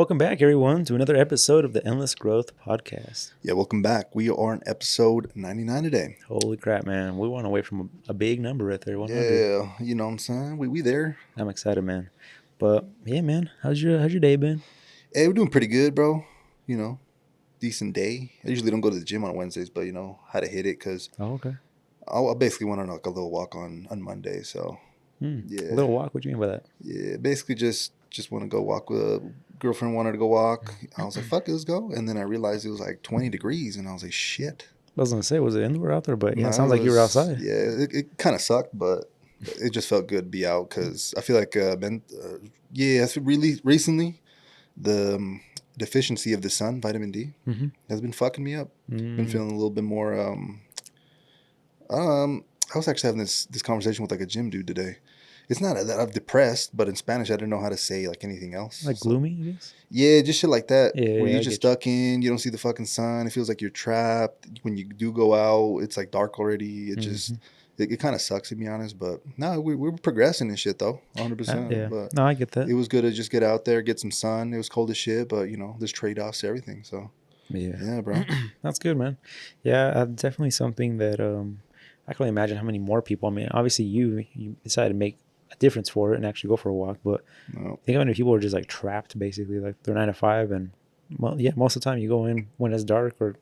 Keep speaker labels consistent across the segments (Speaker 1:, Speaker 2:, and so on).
Speaker 1: Welcome back, everyone, to another episode of the Endless Growth Podcast.
Speaker 2: Yeah, welcome back. We are on episode 99 today.
Speaker 1: Holy crap, man. We went away from a big number right there, 100.
Speaker 2: Yeah, you know what I'm saying? We there.
Speaker 1: I'm excited, man. But, yeah, man, how's your day been?
Speaker 2: Hey, we're doing pretty good, bro. You know, decent day. I usually don't go to the gym on Wednesdays, but, had to hit it because
Speaker 1: Oh, okay.
Speaker 2: I basically went on like a little walk on Monday. So,
Speaker 1: A
Speaker 2: yeah.
Speaker 1: little walk? What do you mean by that?
Speaker 2: Yeah, basically just want to go walk with a girlfriend wanted to go walk. I was like, fuck it, let's go. And then I realized it was like 20 degrees, and I was like, shit.
Speaker 1: I was going to say, was it indoor or out there? But, yeah,
Speaker 2: No,
Speaker 1: it sounds like you were outside.
Speaker 2: Yeah, it kind of sucked, but it just felt good to be out because I feel like, that's really recently, the deficiency of the sun, vitamin D, has been fucking me up. Been feeling a little bit more, I was actually having this conversation with like a gym dude today. It's not that I'm depressed, but in Spanish, I didn't know how to say like anything else.
Speaker 1: Like gloomy, I guess?
Speaker 2: Yeah, just shit like that.
Speaker 1: Yeah,
Speaker 2: where
Speaker 1: I
Speaker 2: you're just stuck in, you don't see the fucking sun. It feels like you're trapped. When you do go out, it's like dark already. It just, it kind of sucks to be honest. But no, we're progressing and shit though, 100%.
Speaker 1: Yeah,
Speaker 2: But
Speaker 1: no, I get that.
Speaker 2: it was good to just get out there, get some sun. It was cold as shit, but there's trade-offs to everything. So yeah, bro.
Speaker 1: That's good, man. Yeah, definitely something that I can only imagine how many more people. I mean, obviously you decided to make a difference for it and actually go for a walk, but think how many people are just like trapped basically, like they're 9 to 5, and most of the time you go in when it's dark or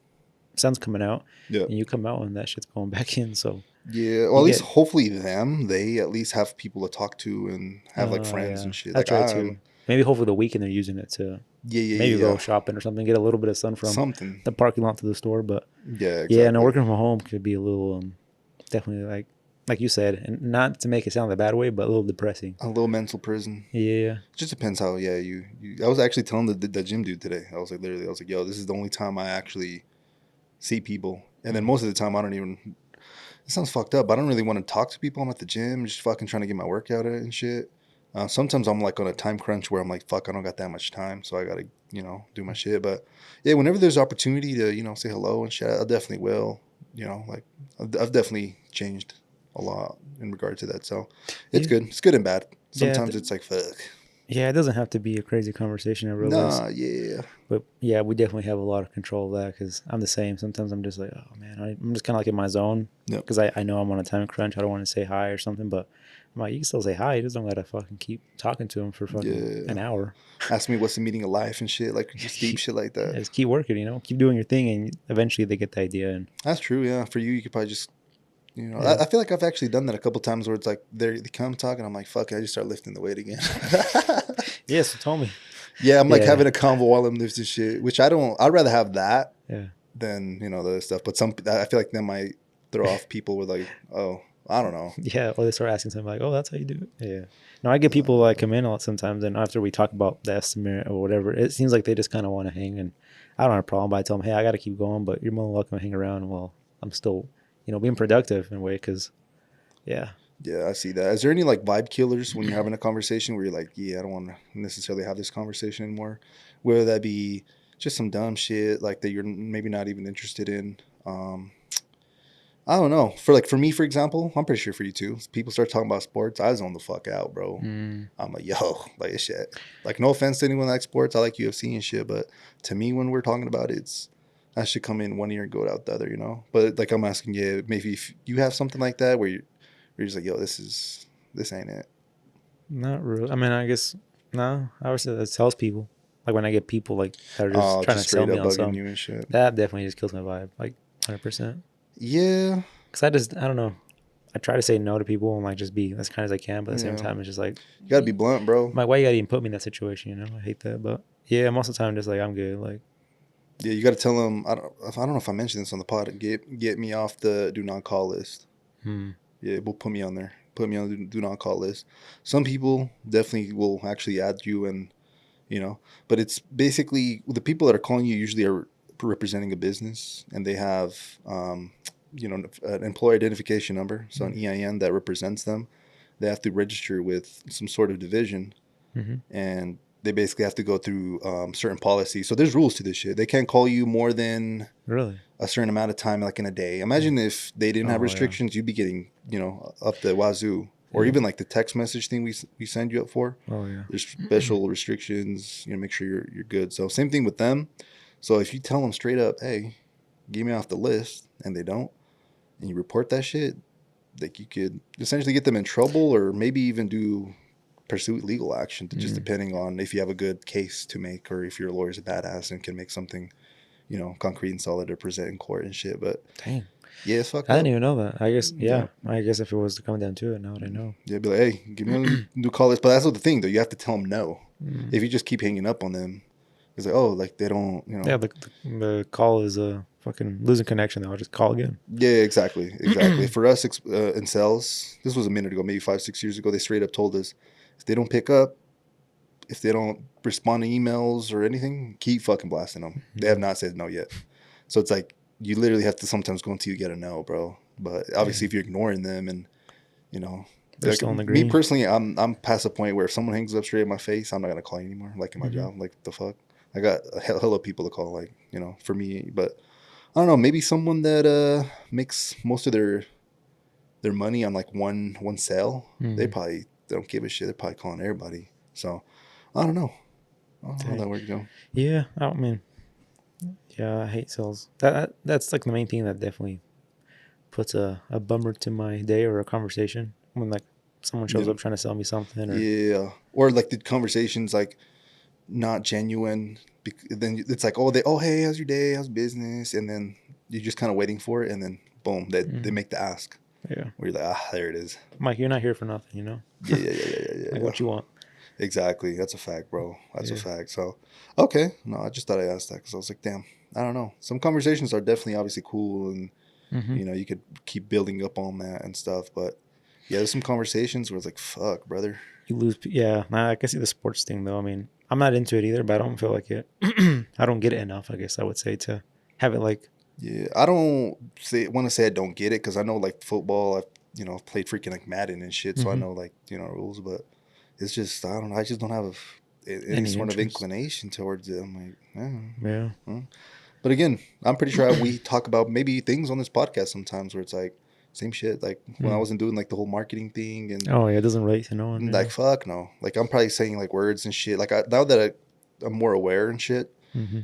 Speaker 1: sun's coming out, and you come out and that shit's going back in. So
Speaker 2: yeah, well, at least hopefully they at least have people to talk to and have like friends and shit.
Speaker 1: That's
Speaker 2: like,
Speaker 1: right too. Maybe hopefully the weekend they're using it to go shopping or something, get a little bit of sun from the parking lot to the store. But
Speaker 2: exactly.
Speaker 1: Yeah, no, working from home could be a little definitely like you said, and not to make it sound the bad way, but a little depressing.
Speaker 2: A little mental prison.
Speaker 1: Yeah.
Speaker 2: It just depends how, you I was actually telling the gym dude today. I was like, yo, this is the only time I actually see people. And then most of the time I don't even, it sounds fucked up, but I don't really want to talk to people. I'm at the gym, just fucking trying to get my workout in and shit. Sometimes I'm like on a time crunch where I'm like, fuck, I don't got that much time. So I got to, do my shit. But yeah, whenever there's opportunity to, say hello and shit, I definitely will. I've definitely changed a lot in regard to that. So it's good. It's good and bad. Sometimes it's like, fuck.
Speaker 1: Yeah, it doesn't have to be a crazy conversation, I realize.
Speaker 2: Nah, yeah.
Speaker 1: But yeah, we definitely have a lot of control of that because I'm the same. Sometimes I'm just like, oh man, I'm just kind of like in my zone because I know I'm on a time crunch. I don't want to say hi or something, but I'm like, you can still say hi. You just don't got to fucking keep talking to him for fucking an hour.
Speaker 2: Ask me what's the meaning of life and shit, like just deep shit like that.
Speaker 1: Yeah, just keep working, keep doing your thing, and eventually they get the idea. And
Speaker 2: that's true, yeah. For you could probably just, I feel like I've actually done that a couple times where it's like they come talking, I'm like, fuck it, I just start lifting the weight again.
Speaker 1: Yeah, so tell me.
Speaker 2: Yeah, I'm like having a convo while I'm lifting shit, which I'd rather have that than, the other stuff. But I feel like that might throw off people with like, oh, I don't know.
Speaker 1: Yeah, or they start asking something like, oh, that's how you do it. Yeah. No, I get people like come in a lot sometimes, and after we talk about the estimate or whatever, it seems like they just kind of want to hang, and I don't have a problem, but I tell them, hey, I got to keep going, but you're more than welcome to hang around while I'm still, being productive in a way, because, yeah,
Speaker 2: I see that. Is there any like vibe killers when you're having a conversation where you're like, I don't want to necessarily have this conversation anymore? Whether that be just some dumb shit like that you're maybe not even interested in. I don't know. For me, for example, I'm pretty sure for you too. People start talking about sports, I zone the fuck out, bro. I'm like, yo, like this shit. Like, no offense to anyone that likes sports. I like UFC and shit, but to me, when we're talking about it, I should come in one ear and go out the other, But like, I'm asking you, maybe if you have something like that where you're just like, yo, this ain't it.
Speaker 1: Not really. I mean, I guess no. I would say that sells people. Like when I get people like that are just trying to sell me on something,
Speaker 2: you and shit.
Speaker 1: That definitely just kills my vibe, like 100%.
Speaker 2: Yeah.
Speaker 1: Because I don't know. I try to say no to people and like just be as kind as I can, but at the same time, it's just like
Speaker 2: you gotta be blunt, bro.
Speaker 1: Like, why you gotta even put me in that situation? I hate that, but yeah, most of the time, just like I'm good. Like,
Speaker 2: yeah, you gotta tell them. I don't know if I mentioned this on the pod. Get me off the do not call list. Yeah, we'll put me on there. Put me on the do not call list. Some people definitely will actually add you, and but it's basically the people that are calling you usually are representing a business, and they have an employee identification number, so an EIN that represents them. They have to register with some sort of division, and they basically have to go through certain policies. So there's rules to this shit. They can't call you more than a certain amount of time, like in a day. Imagine if they didn't have restrictions, you'd be getting, up the wazoo. or even like the text message thing we send you up for.
Speaker 1: Oh yeah.
Speaker 2: There's special restrictions. Make sure you're good. So same thing with them. So if you tell them straight up, hey, get me off the list, and they don't, and you report that shit, like you could essentially get them in trouble, or maybe even pursue legal action, just depending on if you have a good case to make, or if your lawyer's a badass and can make something, concrete and solid to present in court and shit. But
Speaker 1: dang,
Speaker 2: yeah, it's fucked
Speaker 1: I
Speaker 2: up.
Speaker 1: didn't even know that. I guess I guess if it was to come down to it, now that I know.
Speaker 2: Yeah, be like, hey, give me a new call list. But that's what the thing though. You have to tell them no. If you just keep hanging up on them, it's like, oh, like they don't,
Speaker 1: Yeah, the call is fucking losing connection. I'll just call again.
Speaker 2: Yeah, exactly. For us in sales, this was a minute ago, maybe 5-6 years ago. They straight up told us, if they don't pick up, if they don't respond to emails or anything, keep fucking blasting them. They have not said no yet. So it's like you literally have to sometimes go until you get a no, bro. But obviously, if you're ignoring them and
Speaker 1: they're still in the green.
Speaker 2: Me personally, I'm past the point where if someone hangs up straight in my face, I'm not gonna call you anymore. Like in my job, like the fuck. I got a hell of people to call, like for me. But I don't know, maybe someone that makes most of their money on like one sale, they don't give a shit. They're probably calling everybody. So I don't know. I don't know how that works, Joe.
Speaker 1: Yeah, I mean, yeah, I hate sales. That's like the main thing that definitely puts a bummer to my day or a conversation when like someone shows up trying to sell me something.
Speaker 2: Or like the conversations like not genuine. Then it's like, hey, how's your day? How's business? And then you're just kind of waiting for it, and then boom, they make the ask.
Speaker 1: Yeah.
Speaker 2: Where you're like, there it is.
Speaker 1: Mike, you're not here for nothing,
Speaker 2: Yeah.
Speaker 1: Like what you want.
Speaker 2: Exactly. That's a fact, bro. That's a fact. So, okay. No, I just thought I asked that because I was like, damn, I don't know. Some conversations are definitely obviously cool, and you could keep building up on that and stuff. But yeah, there's some conversations where it's like, fuck, brother.
Speaker 1: You lose. Yeah. I can see the sports thing though. I mean, I'm not into it either, but I don't feel like it. I don't get it enough, I guess I would say, to have it like.
Speaker 2: Yeah, I don't want to say I don't get it because I know like football, I've played freaking like Madden and shit, so I know like rules, but it's just I don't know. I just don't have any sort of inclination towards it. I'm like, But again, I'm pretty sure we talk about maybe things on this podcast sometimes where it's like same shit. Like when I wasn't doing like the whole marketing thing and
Speaker 1: it doesn't relate to no one.
Speaker 2: Like fuck no. Like I'm probably saying like words and shit. Like now that I'm more aware and shit.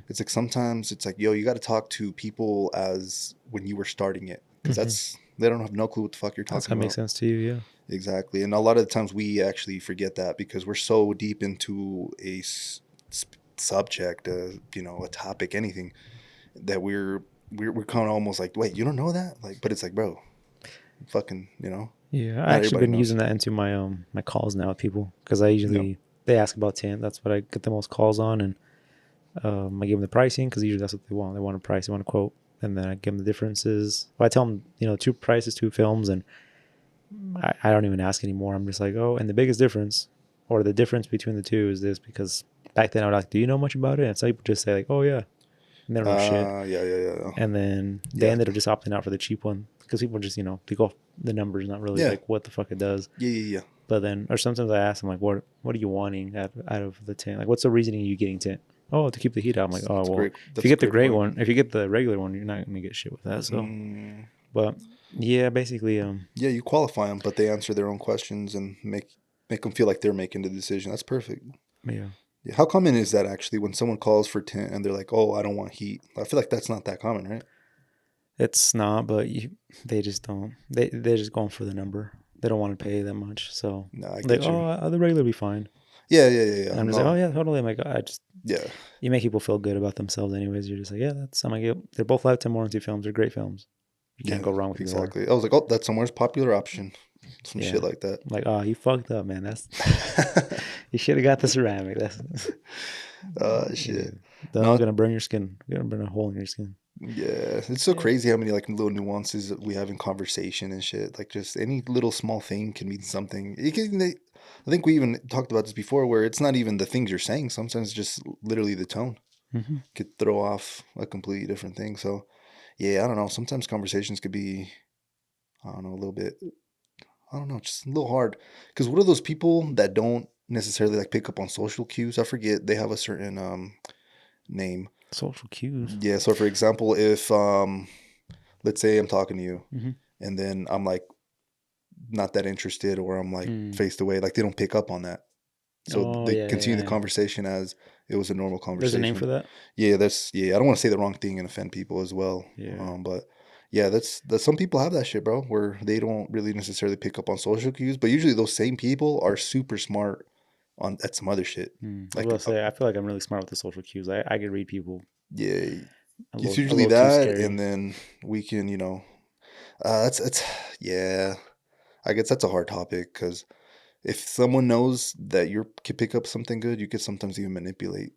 Speaker 2: It's like sometimes it's like, yo, you got to talk to people as when you were starting it because they don't have no clue what the fuck you're talking about.
Speaker 1: That makes sense to you, yeah.
Speaker 2: Exactly, and a lot of the times we actually forget that because we're so deep into a subject, a topic, anything that we're kind of almost like, wait, you don't know that? Like, but it's like, bro, fucking,
Speaker 1: Yeah, I actually been using that into my my calls now with people because I usually they ask about tint. That's what I get the most calls on, and I give them the pricing because usually that's what they want. They want a price, they want a quote, and then I give them the differences. Well, I tell them, 2 prices, 2 films, and I don't even ask anymore. I'm just like, oh, and the biggest difference, or the difference between the two is this, because back then I was like, do you know much about it? And some people just say like, oh yeah, and they don't know shit.
Speaker 2: Yeah.
Speaker 1: And then they ended up just opting out for the cheap one because people just, they go off the numbers, not really like what the fuck it does.
Speaker 2: Yeah.
Speaker 1: But then, or sometimes I ask them like, what are you wanting out of the tint? Like, what's the reasoning you getting tint? Oh, to keep the heat out. I'm like, oh, well, if you get the gray one, if you get the regular one, you're not going to get shit with that. So, but yeah, basically.
Speaker 2: Yeah, you qualify them, but they answer their own questions and make them feel like they're making the decision. That's perfect.
Speaker 1: Yeah.
Speaker 2: How common is that actually when someone calls for tint and they're like, oh, I don't want heat? I feel like that's not that common, right?
Speaker 1: It's not, but they just don't. They're just going for the number. They don't want to pay that much. So, the regular will be fine.
Speaker 2: Yeah.
Speaker 1: And I'm just like, oh yeah, totally. I'm like,
Speaker 2: yeah.
Speaker 1: You make people feel good about themselves, anyways. You're just like, yeah, that's something. They're both lifetime warranty films. They're great films. You can't go wrong with
Speaker 2: exactly. I was like, oh, that's somewhere's popular option. Some shit like that.
Speaker 1: Like, oh, you fucked up, man. That's you should have got the ceramic. That's
Speaker 2: shit.
Speaker 1: That's gonna burn your skin. You're gonna burn a hole in your skin.
Speaker 2: Yeah, it's so crazy how many like little nuances that we have in conversation and shit. Like just any little small thing can mean something. I think we even talked about this before, where it's not even the things you're saying. Sometimes just literally the tone could throw off a completely different thing. So, yeah, I don't know. Sometimes conversations could be, I don't know, a little bit, I don't know, just a little hard. Because what are those people that don't necessarily like pick up on social cues? I forget. They have a certain name.
Speaker 1: Social cues.
Speaker 2: Yeah. So, for example, if let's say I'm talking to you, and then I'm like not that interested, or I'm like faced away. Like they don't pick up on that. So they continue the conversation as it was a normal conversation.
Speaker 1: There's a name for that?
Speaker 2: Yeah, I don't want to say the wrong thing and offend people as well.
Speaker 1: Yeah.
Speaker 2: But yeah, that's some people have that shit, bro, where they don't really necessarily pick up on social cues. But usually those same people are super smart at some other shit.
Speaker 1: Like, I was gonna say, I feel like I'm really smart with the social cues. I can read people.
Speaker 2: Yeah, it's usually that, and then we can, that's yeah. I guess that's a hard topic because if someone knows that you can pick up something good, you could sometimes even manipulate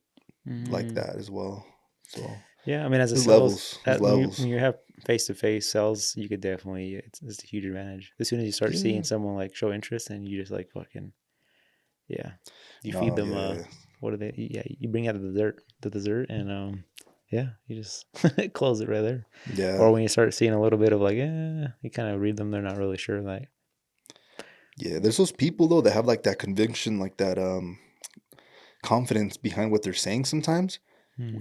Speaker 2: like that as well. So
Speaker 1: yeah, I mean, as a sales, when you have face-to-face sales, you could definitely, it's a huge advantage. As soon as you start seeing someone like show interest, and you just like fucking, you feed them. What are they? Yeah, you bring out the dessert, and you just close it right there.
Speaker 2: Yeah.
Speaker 1: Or when you start seeing a little bit of like, you kind of read them, they're not really sure, like.
Speaker 2: Yeah, there's those people though that have like that conviction, like that confidence behind what they're saying sometimes.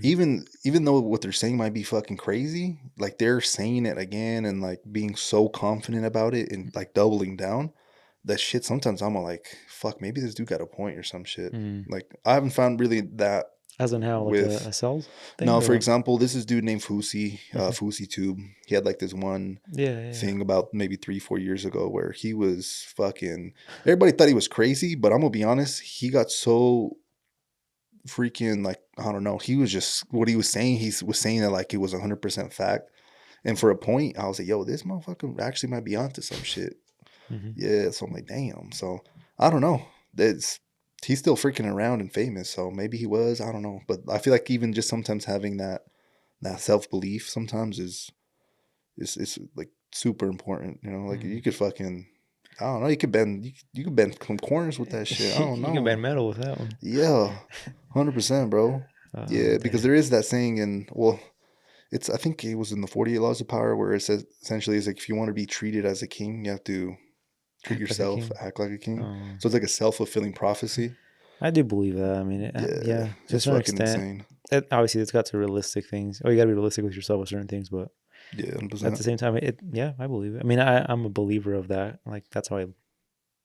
Speaker 2: Even though what they're saying might be fucking crazy, like they're saying it again and like being so confident about it and like doubling down. That shit, sometimes I'm like, fuck, maybe this dude got a point or some shit. Like I haven't found really that.
Speaker 1: As in how, like a sales thing?
Speaker 2: No, for example, this is dude named Fusi, Fusi Tube. He had like this one thing about maybe 3-4 years ago where he was fucking, everybody thought he was crazy, but I'm gonna be honest, he got so freaking like, I don't know, he was just, what he was saying, he was saying that like it was 100% fact. And for a point, I was like, yo, this motherfucker actually might be onto some shit. Yeah, so I'm like, damn. So I don't know. He's still freaking around and famous, so maybe he was. I don't know, but I feel like even just sometimes having that self belief sometimes is like super important. Like you could fucking, I don't know. You could bend some corners with that shit. I don't know.
Speaker 1: You can bend metal with that one.
Speaker 2: Yeah, 100%, bro. Yeah, because there is that saying, and I think it was in the 48 Laws of Power where it says essentially it's like if you want to be treated as a king, you have to treat yourself, act like a king. So it's like a self-fulfilling prophecy.
Speaker 1: I do believe that. I mean, to a certain extent. Obviously, it's got to realistic things. You got to be realistic with yourself with certain things, but
Speaker 2: 100%.
Speaker 1: At the same time, I believe it. I mean, I'm a believer of that. Like that's how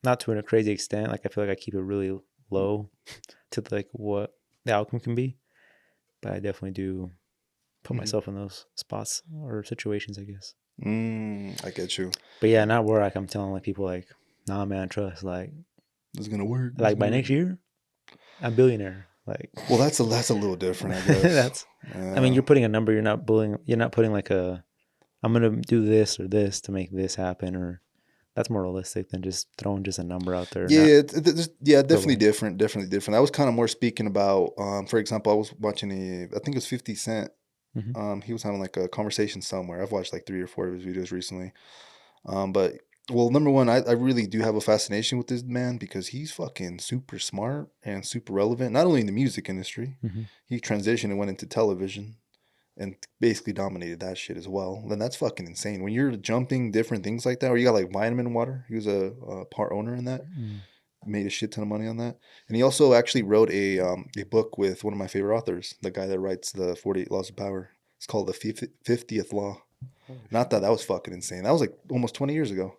Speaker 1: not to a crazy extent. Like I feel like I keep it really low to like what the outcome can be, but I definitely do put myself in those spots or situations, I guess.
Speaker 2: I get you.
Speaker 1: But yeah, not where like I'm telling like people like, nah, man, trust, like
Speaker 2: it's gonna work.
Speaker 1: Like by next year, I'm a billionaire. Like,
Speaker 2: well, that's a little different, I guess.
Speaker 1: I mean, you're putting a number. You're not putting like I'm gonna do this or this to make this happen, or that's more realistic than just throwing just a number out there.
Speaker 2: Yeah, definitely different. Definitely different. I was kind of more speaking about, for example, I was watching I think it was 50 Cent. He was having like a conversation somewhere. I've watched like 3 or 4 of his videos recently. But well, number one, I really do have a fascination with this man because he's fucking super smart and super relevant, not only in the music industry. He transitioned and went into television and basically dominated that shit as well. Then that's fucking insane. When you're jumping different things like that, or you got like vitamin water, he was a part owner in that. Made a shit ton of money on that. And he also actually wrote a book with one of my favorite authors, the guy that writes the 48 Laws of Power. It's called The 50th Law. Not that was fucking insane. That was like almost 20 years ago.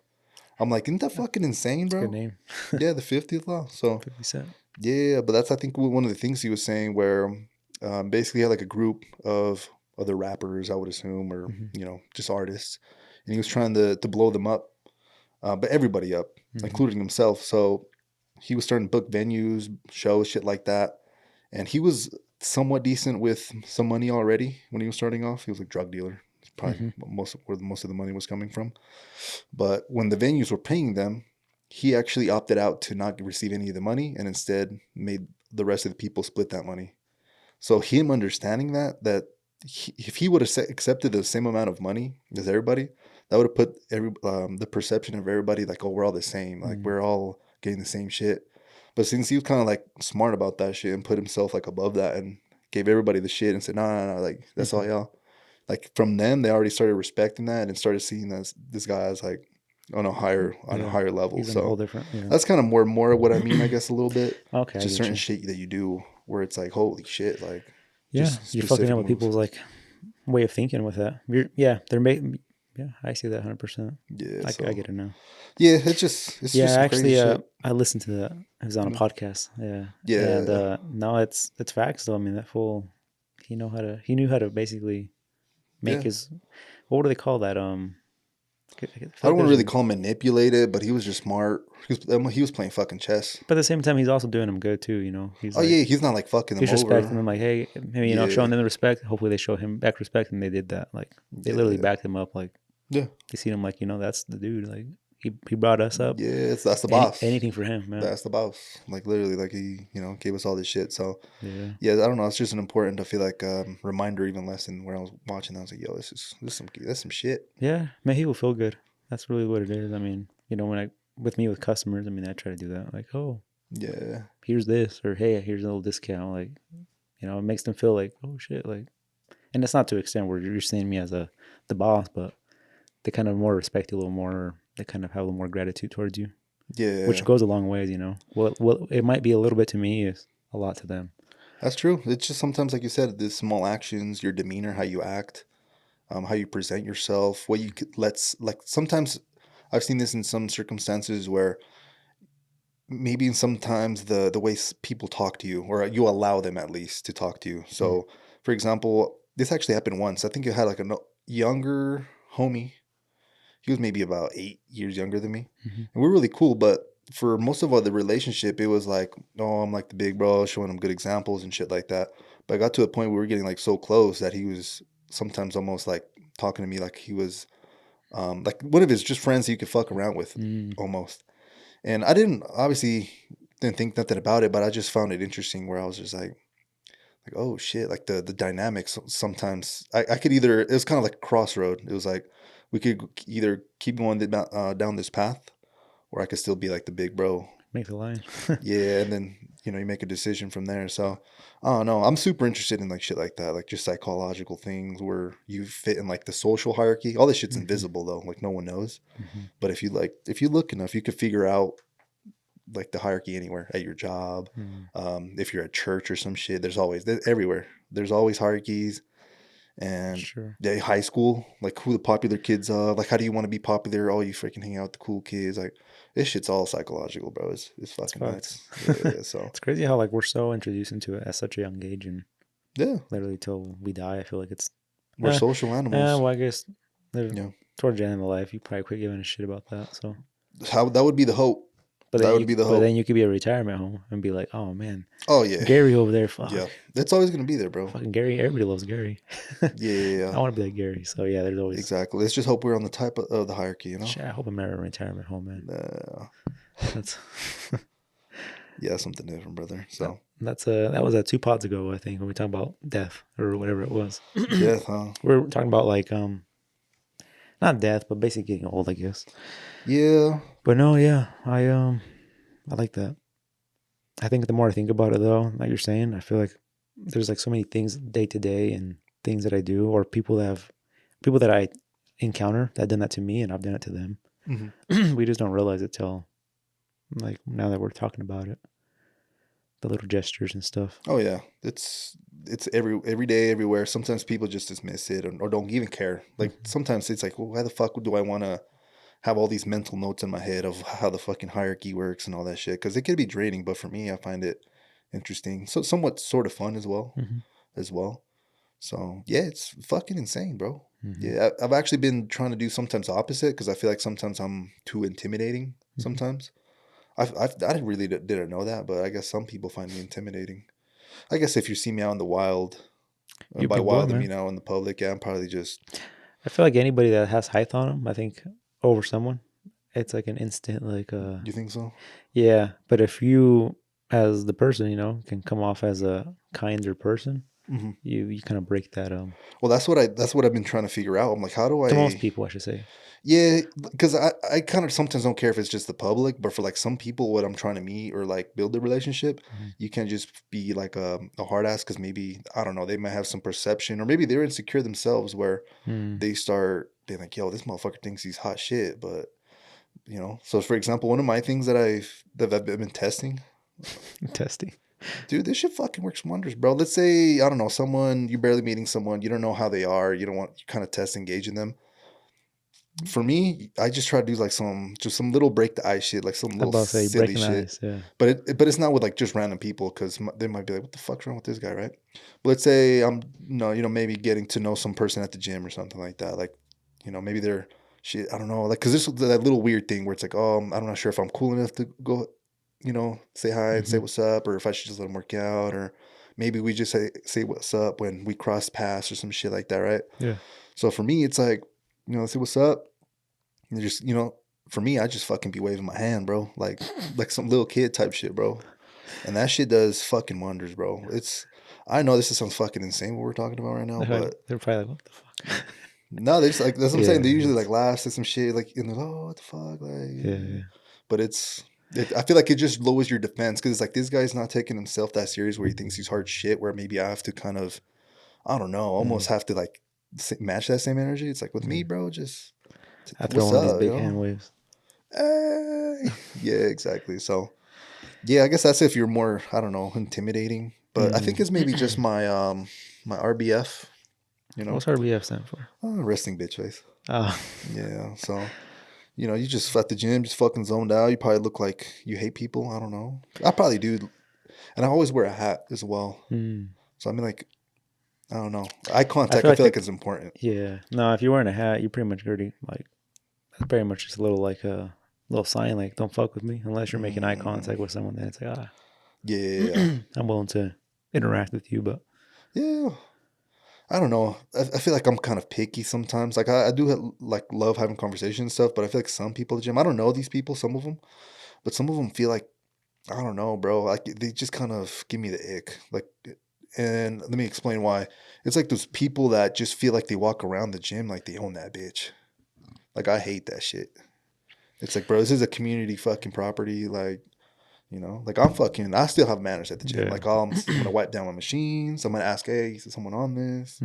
Speaker 2: I'm like, isn't that fucking insane, bro?
Speaker 1: That's a good name.
Speaker 2: Yeah, the 50th Law. So
Speaker 1: 50 Cent.
Speaker 2: Yeah, but that's I think one of the things he was saying where basically he had like a group of other rappers, I would assume, or just artists, and he was trying to blow them up, but everybody up, including himself. So he was starting to book venues, shows, shit like that. And he was somewhat decent with some money already when he was starting off. He was like a drug dealer. It's probably where most of the money was coming from. But when the venues were paying them, he actually opted out to not receive any of the money and instead made the rest of the people split that money. So him understanding that if he would have accepted the same amount of money as everybody, that would have put the perception of everybody like, oh, we're all the same. Like we're all getting the same shit. But since he was kind of like smart about that shit and put himself like above that and gave everybody the shit and said, no, like that's all y'all. Like from then they already started respecting that and started seeing this guy as like on a higher level.
Speaker 1: Even
Speaker 2: so
Speaker 1: a whole different,
Speaker 2: that's kind of more what I mean, I guess, a little bit.
Speaker 1: Okay.
Speaker 2: Just certain shit that you do where it's like, holy shit, like
Speaker 1: you're fucking up with people's like way of thinking with that. You're Yeah, I see that 100%.
Speaker 2: Yeah,
Speaker 1: I get it now.
Speaker 2: Yeah, it's
Speaker 1: Yeah,
Speaker 2: just some crazy
Speaker 1: actually,
Speaker 2: shit.
Speaker 1: I listened to that. It was on a
Speaker 2: Yeah.
Speaker 1: podcast. Yeah, and
Speaker 2: Yeah.
Speaker 1: no, it's facts though. I mean, that fool, he knew how to basically make
Speaker 2: Yeah.
Speaker 1: his, what do they call that? I feel
Speaker 2: I
Speaker 1: like
Speaker 2: don't want to
Speaker 1: there's
Speaker 2: really call him manipulated, but he was just smart. He was playing fucking chess.
Speaker 1: but at the same time, he's also doing them good too. He's
Speaker 2: Oh
Speaker 1: like
Speaker 2: yeah, he's not like fucking them
Speaker 1: he's respecting
Speaker 2: over.
Speaker 1: them. Like, hey, maybe
Speaker 2: Yeah.
Speaker 1: showing them the respect. Hopefully, they show him back respect, and they did that. Like, they literally
Speaker 2: Yeah.
Speaker 1: backed him up. Like,
Speaker 2: Yeah.
Speaker 1: they seen him like, that's the dude. Like, he brought us up.
Speaker 2: Yeah, that's the boss.
Speaker 1: Anything for him, man.
Speaker 2: That's the boss. Like literally, like he, gave us all this shit. So
Speaker 1: Yeah.
Speaker 2: yeah, I don't know. It's just an important, I feel like, reminder, even lesson. Where I was watching, I was like, yo, that's some shit.
Speaker 1: Yeah, man, he will feel good. That's really what it is. I mean, with customers, I mean, I try to do that. Like, oh,
Speaker 2: Yeah.
Speaker 1: here's this, or hey, here's a little discount. Like, it makes them feel like, oh shit, like, and it's not to an extent where you're seeing me as the boss, but they kind of more respect you a little more. Or they kind of have a little more gratitude towards you,
Speaker 2: Yeah.
Speaker 1: which goes a long ways. What it might be a little bit to me is a lot to them.
Speaker 2: That's true. It's just sometimes, like you said, the small actions, your demeanor, how you act, how you present yourself, what you could let's like. Sometimes I've seen this in some circumstances where maybe sometimes the way people talk to you, or you allow them at least to talk to you. So, for example, this actually happened once. I think it had like a younger homie. He was maybe about 8 years younger than me,
Speaker 1: Mm-hmm.
Speaker 2: and we were really cool. But for most of the relationship, it was like, oh, I'm like the big bro, showing him good examples and shit like that. But I got to a point where we were getting like so close that he was sometimes almost like talking to me like he was like one of his just friends that you could fuck around with, almost. And I didn't think nothing about it, but I just found it interesting where I was just like oh shit, like the dynamics sometimes I could either, it was kind of like a crossroad. It was like we could either keep going down this path, or I could still be like the big bro.
Speaker 1: Make the line.
Speaker 2: Yeah, and then you make a decision from there. So I don't know. I'm super interested in like shit like that, like just psychological things where you fit in like the social hierarchy. All this shit's invisible though, like no one knows. But if you look enough, you could figure out like the hierarchy anywhere at your job. If you're at church or some shit, everywhere. There's always hierarchies. And
Speaker 1: Sure.
Speaker 2: yeah, high school, like who the popular kids are, like how do you want to be popular? Oh, you freaking hang out with the cool kids. Like this shit's all psychological, bro. It's fucking nuts. Yeah, so
Speaker 1: it's crazy how like we're so introduced into it at such a young age, and
Speaker 2: yeah,
Speaker 1: literally till we die. I feel like
Speaker 2: we're social animals.
Speaker 1: Well, I guess towards the end of life, you probably quit giving a shit about that. So
Speaker 2: that would be the hope.
Speaker 1: But
Speaker 2: that would be the hope.
Speaker 1: But then you could be a retirement home and be like, oh man,
Speaker 2: oh yeah,
Speaker 1: Gary over there, fuck.
Speaker 2: Yeah, that's always gonna be there, bro.
Speaker 1: Fucking Gary, everybody loves Gary.
Speaker 2: Yeah.
Speaker 1: I want to be like Gary. So yeah, there's always
Speaker 2: exactly. Let's just hope we're on the type of the hierarchy,
Speaker 1: Shit, I hope I'm at a retirement home, man. That's
Speaker 2: yeah, something different, brother. So
Speaker 1: that was 2 pods ago, I think, when we talked about death or whatever it was.
Speaker 2: Death, huh?
Speaker 1: We're talking about like not death, but basically getting old, I guess.
Speaker 2: Yeah.
Speaker 1: But no, yeah, I like that. I think the more I think about it, though, like you're saying, I feel like there's like so many things day to day and things that I do, or people that I encounter that have done that to me, and I've done it to them. Mm-hmm. We just don't realize it till like now that we're talking about it, the little gestures and stuff.
Speaker 2: Oh yeah, it's every day, everywhere. Sometimes people just dismiss it or don't even care. Like sometimes it's like, well, why the fuck do I want to have all these mental notes in my head of how the fucking hierarchy works and all that shit? Because it could be draining, but for me, I find it interesting, so somewhat sort of fun as well. So yeah, it's fucking insane, bro. Yeah, I've actually been trying to do sometimes opposite, because I feel like sometimes I'm too intimidating. Sometimes I really didn't know that, but I guess some people find me intimidating. I guess if you see me out in the wild, by wild I mean out in the public, yeah, I'm probably just.
Speaker 1: I feel like anybody that has height on them, I think over someone, it's like an instant like.
Speaker 2: You think so?
Speaker 1: Yeah, but if you, as the person, can come off as a kinder person, you kind of break that.
Speaker 2: Well, that's what I've been trying to figure out. I'm like, how do I?
Speaker 1: To most people, I should say.
Speaker 2: Yeah, because I kind of sometimes don't care if it's just the public, but for like some people, what I'm trying to meet or like build a relationship, you can't just be like a hard ass, because maybe, I don't know, they might have some perception, or maybe they're insecure themselves where they start being like, yo, this motherfucker thinks he's hot shit, but So for example, one of my things that I've been testing, dude, this shit fucking works wonders, bro. Let's say, I don't know, you're barely meeting someone, you don't know how they are, you kind of test engaging them. For me, I just try to do like just some little break the ice shit, like some
Speaker 1: I
Speaker 2: little
Speaker 1: about to say
Speaker 2: silly
Speaker 1: breaking the
Speaker 2: shit.
Speaker 1: ice. Yeah.
Speaker 2: But it's not with like just random people because they might be like, "What the fuck's wrong with this guy?" Right? But let's say I'm no, maybe getting to know some person at the gym or something like that. Like, maybe they're shit. I don't know, like because this that little weird thing where it's like, oh, I'm not sure if I'm cool enough to go, say hi and say what's up, or if I should just let him work out, or maybe we just say what's up when we cross paths or some shit like that, right?
Speaker 1: Yeah.
Speaker 2: So for me, it's like, say what's up. And just, for me, I just fucking be waving my hand, bro. Like some little kid type shit, bro. And that shit does fucking wonders, bro. I know this sounds fucking insane what we're talking about right now, but
Speaker 1: They're probably like, what the fuck?
Speaker 2: no, they just like, that's what I'm
Speaker 1: Yeah.
Speaker 2: saying. They usually like laugh at some shit, like, and they're like, oh, what the fuck?
Speaker 1: Yeah.
Speaker 2: But I feel like it just lowers your defense because it's like this guy's not taking himself that serious where he thinks he's hard shit, where maybe I have to kind of, I don't know, almost have to like match that same energy. It's like with me, bro, just
Speaker 1: I throw
Speaker 2: what's
Speaker 1: one of these
Speaker 2: up,
Speaker 1: big hand waves.
Speaker 2: Hey. Yeah, exactly. So, yeah, I guess that's if you're more, I don't know, intimidating. But I think it's maybe just my RBF,
Speaker 1: What's RBF stand for?
Speaker 2: resting bitch face.
Speaker 1: Oh.
Speaker 2: Yeah. So, you just at the gym, just fucking zoned out. You probably look like you hate people. I don't know. I probably do. And I always wear a hat as well. So I mean, like, I don't know. Eye contact, I feel like it's important.
Speaker 1: Yeah. No, if you're wearing a hat, you're pretty much already like, that's very much just a little like a little sign like, don't fuck with me unless you're making eye contact with someone. Then it's like,
Speaker 2: Yeah.
Speaker 1: I'm willing to interact with you, but
Speaker 2: Yeah. I don't know. I feel like I'm kind of picky sometimes. Like I do like love having conversations and stuff, but I feel like some people at the gym, I don't know these people, some of them, but some of them feel like, I don't know, bro. Like they just kind of give me the ick. Like, and let me explain why. It's like those people that just feel like they walk around the gym like they own that bitch. Like I hate that shit. It's like, bro, this is a community fucking property. Like, like I still have manners at the gym.
Speaker 1: yeah.
Speaker 2: Like I'm gonna wipe down my machines. I'm gonna ask, hey, is someone on this?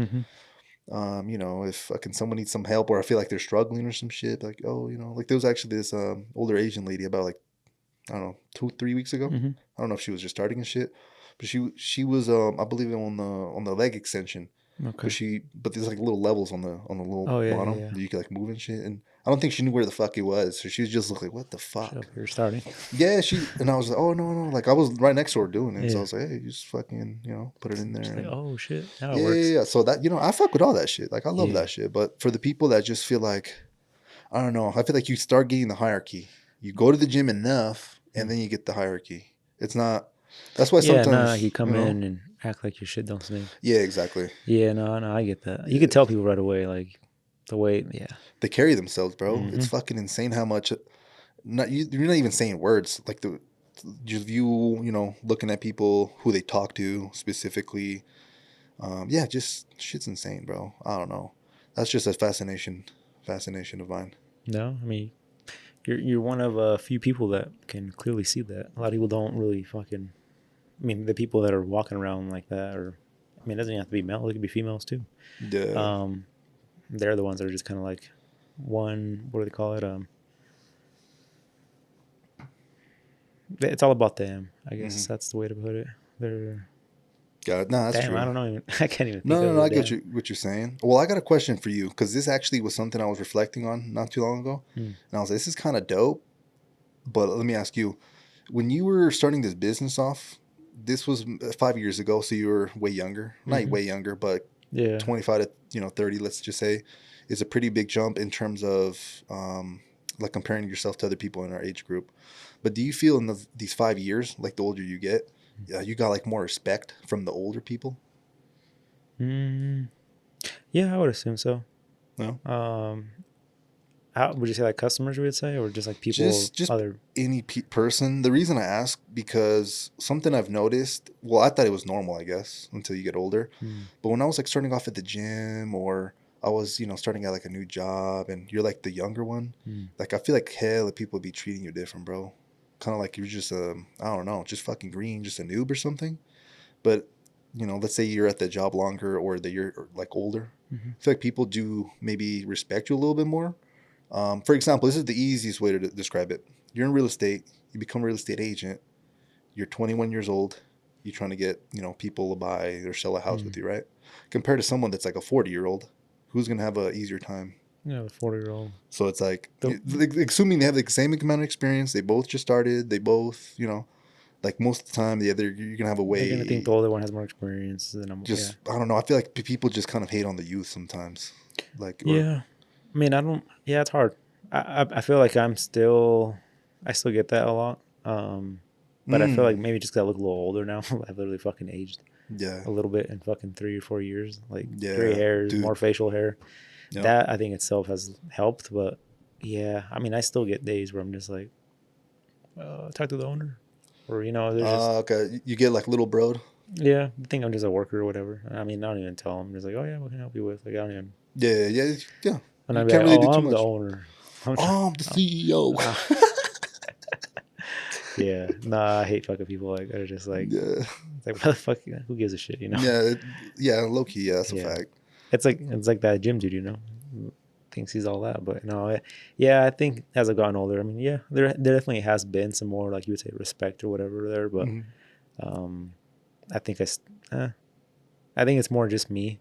Speaker 2: If fucking someone needs some help or I feel like they're struggling or some shit, like, oh, like there was actually this older Asian lady about like, I don't know, 2-3 weeks ago. I don't know if she was just starting and shit, but she was I believe on the leg extension.
Speaker 1: Okay.
Speaker 2: But there's like little levels on the little
Speaker 1: Oh yeah,
Speaker 2: bottom
Speaker 1: yeah.
Speaker 2: that you can like move and shit. And I don't think she knew where the fuck it was. So she was just looking like, what the fuck?
Speaker 1: You're starting.
Speaker 2: Yeah, and I was like, oh no. Like I was right next to her doing it. So I
Speaker 1: Yeah.
Speaker 2: was like, hey, you just fucking, put it in there.
Speaker 1: Just like,
Speaker 2: And
Speaker 1: oh shit, now it
Speaker 2: yeah,
Speaker 1: works.
Speaker 2: yeah, yeah. So that, I fuck with all that shit. Like I love
Speaker 1: Yeah.
Speaker 2: that shit. But for the people that just feel like, I don't know, I feel like you start getting the hierarchy. You go to the gym enough and then you get the hierarchy. It's not, that's why
Speaker 1: Yeah,
Speaker 2: sometimes,
Speaker 1: you come in and act like your shit don't stink.
Speaker 2: Yeah, exactly.
Speaker 1: Yeah, no, I get that. You could tell people right away, like the way, yeah.
Speaker 2: They carry themselves, bro. It's fucking insane how much, you're not even saying words. Like just you, looking at people, who they talk to specifically. Yeah, just shit's insane, bro. I don't know. That's just a fascination of mine.
Speaker 1: No, I mean, you're one of a few people that can clearly see that. A lot of people don't really fucking. I mean, the people that are walking around like that, or I mean, it doesn't have to be male; it could be females too.
Speaker 2: Yeah.
Speaker 1: They're the ones that are just kind of like one. What do they call it? It's all about them. I guess that's the way to put it. They're.
Speaker 2: Got it. No, that's
Speaker 1: Damn,
Speaker 2: true.
Speaker 1: I don't know. I can't even think
Speaker 2: No,
Speaker 1: of
Speaker 2: no,
Speaker 1: it.
Speaker 2: I get what you're saying. Well, I got a question for you because this actually was something I was reflecting on not too long ago, and I was like, "This is kind of dope." But let me ask you, when you were starting this business off, this was 5 years ago, so you were way younger. Not way younger, but
Speaker 1: Yeah.
Speaker 2: 25 to 30, let's just say, is a pretty big jump in terms of like comparing yourself to other people in our age group. But do you feel in these 5 years, like the older you get, you got like more respect from the older people?
Speaker 1: Yeah, I would assume so.
Speaker 2: No.
Speaker 1: How would you say, like customers, we would say, or just like people?
Speaker 2: Just any person. The reason I ask, because something I've noticed. Well, I thought it was normal, I guess, until you get older. But when I was like starting off at the gym, or I was starting at like a new job, and you're like the younger one, like I feel like hell, people would be treating you different, bro. Kind of like you're just I don't know, just fucking green, just a noob or something. But let's say you're at the job longer, or that you're like older. I feel like people do maybe respect you a little bit more. For example, this is the easiest way to describe it. You're in real estate. You become a real estate agent. You're 21 years old. You're trying to get people to buy or sell a house with you, right? Compared to someone that's like a 40-year-old, who's gonna have a easier time?
Speaker 1: Yeah, the 40-year-old.
Speaker 2: So it's like, assuming they have the same amount of experience, they both just started, they both, like most of the time, you're gonna have a
Speaker 1: They're gonna think the
Speaker 2: way.
Speaker 1: older one has more experience than I'm. Yeah.
Speaker 2: Just I don't know. I feel like people just kind of hate on the youth sometimes, like or.
Speaker 1: Yeah. I mean, I don't. Yeah, it's hard. I feel like I still get that a lot. But I feel like maybe just 'cause I look a little older now. I've literally fucking aged
Speaker 2: Yeah.
Speaker 1: a little bit in fucking 3 or 4 years. Like
Speaker 2: Yeah,
Speaker 1: gray hairs,
Speaker 2: dude.
Speaker 1: more facial hair.
Speaker 2: Yep.
Speaker 1: That I think itself has helped. But yeah, I mean, I still get days where I'm just like, talk to the owner, or there's just
Speaker 2: Okay. You get like little bro.
Speaker 1: yeah, I think I'm just a worker or whatever. I mean, I don't even tell them. I'm just like, oh yeah, what can I help you with? Like I don't even.
Speaker 2: Yeah, yeah, yeah.
Speaker 1: And
Speaker 2: You
Speaker 1: I'd be
Speaker 2: can't
Speaker 1: like,
Speaker 2: really
Speaker 1: oh,
Speaker 2: do too
Speaker 1: I'm the
Speaker 2: much.
Speaker 1: owner.
Speaker 2: I'm the CEO.
Speaker 1: Yeah, nah, I hate fucking people like that are just like,
Speaker 2: Yeah.
Speaker 1: it's like, what the fuck? Who gives a shit?
Speaker 2: Yeah, low key. Yeah, that's a fact.
Speaker 1: It's like that gym dude, thinks he's all that, but no, yeah, I think as I've gotten older, I mean, yeah, there definitely has been some more, like you would say, respect or whatever there, but I think I think it's more just me.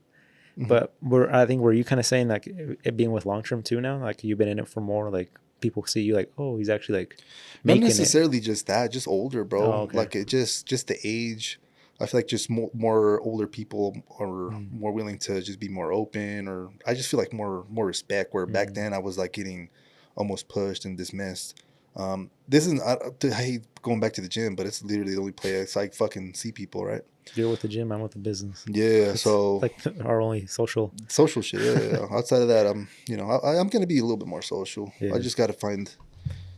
Speaker 1: But I think were you kind of saying like it being with long term too now, like you've been in it for more, like people see you like, oh, he's actually like
Speaker 2: Not
Speaker 1: making
Speaker 2: necessarily just that, just older, bro.
Speaker 1: Oh, okay.
Speaker 2: Like it just the age. I feel like just more older people are more willing to just be more open, or I just feel like more respect. Where back then I was like getting almost pushed and dismissed. This is I hate going back to the gym, but it's literally the only place I fucking see people, right?
Speaker 1: You're with the gym, I'm with the business.
Speaker 2: Yeah,
Speaker 1: It's
Speaker 2: so
Speaker 1: like our only social
Speaker 2: shit. Yeah. Outside of that, I'm gonna be a little bit more social.
Speaker 1: Yeah.
Speaker 2: I just got to find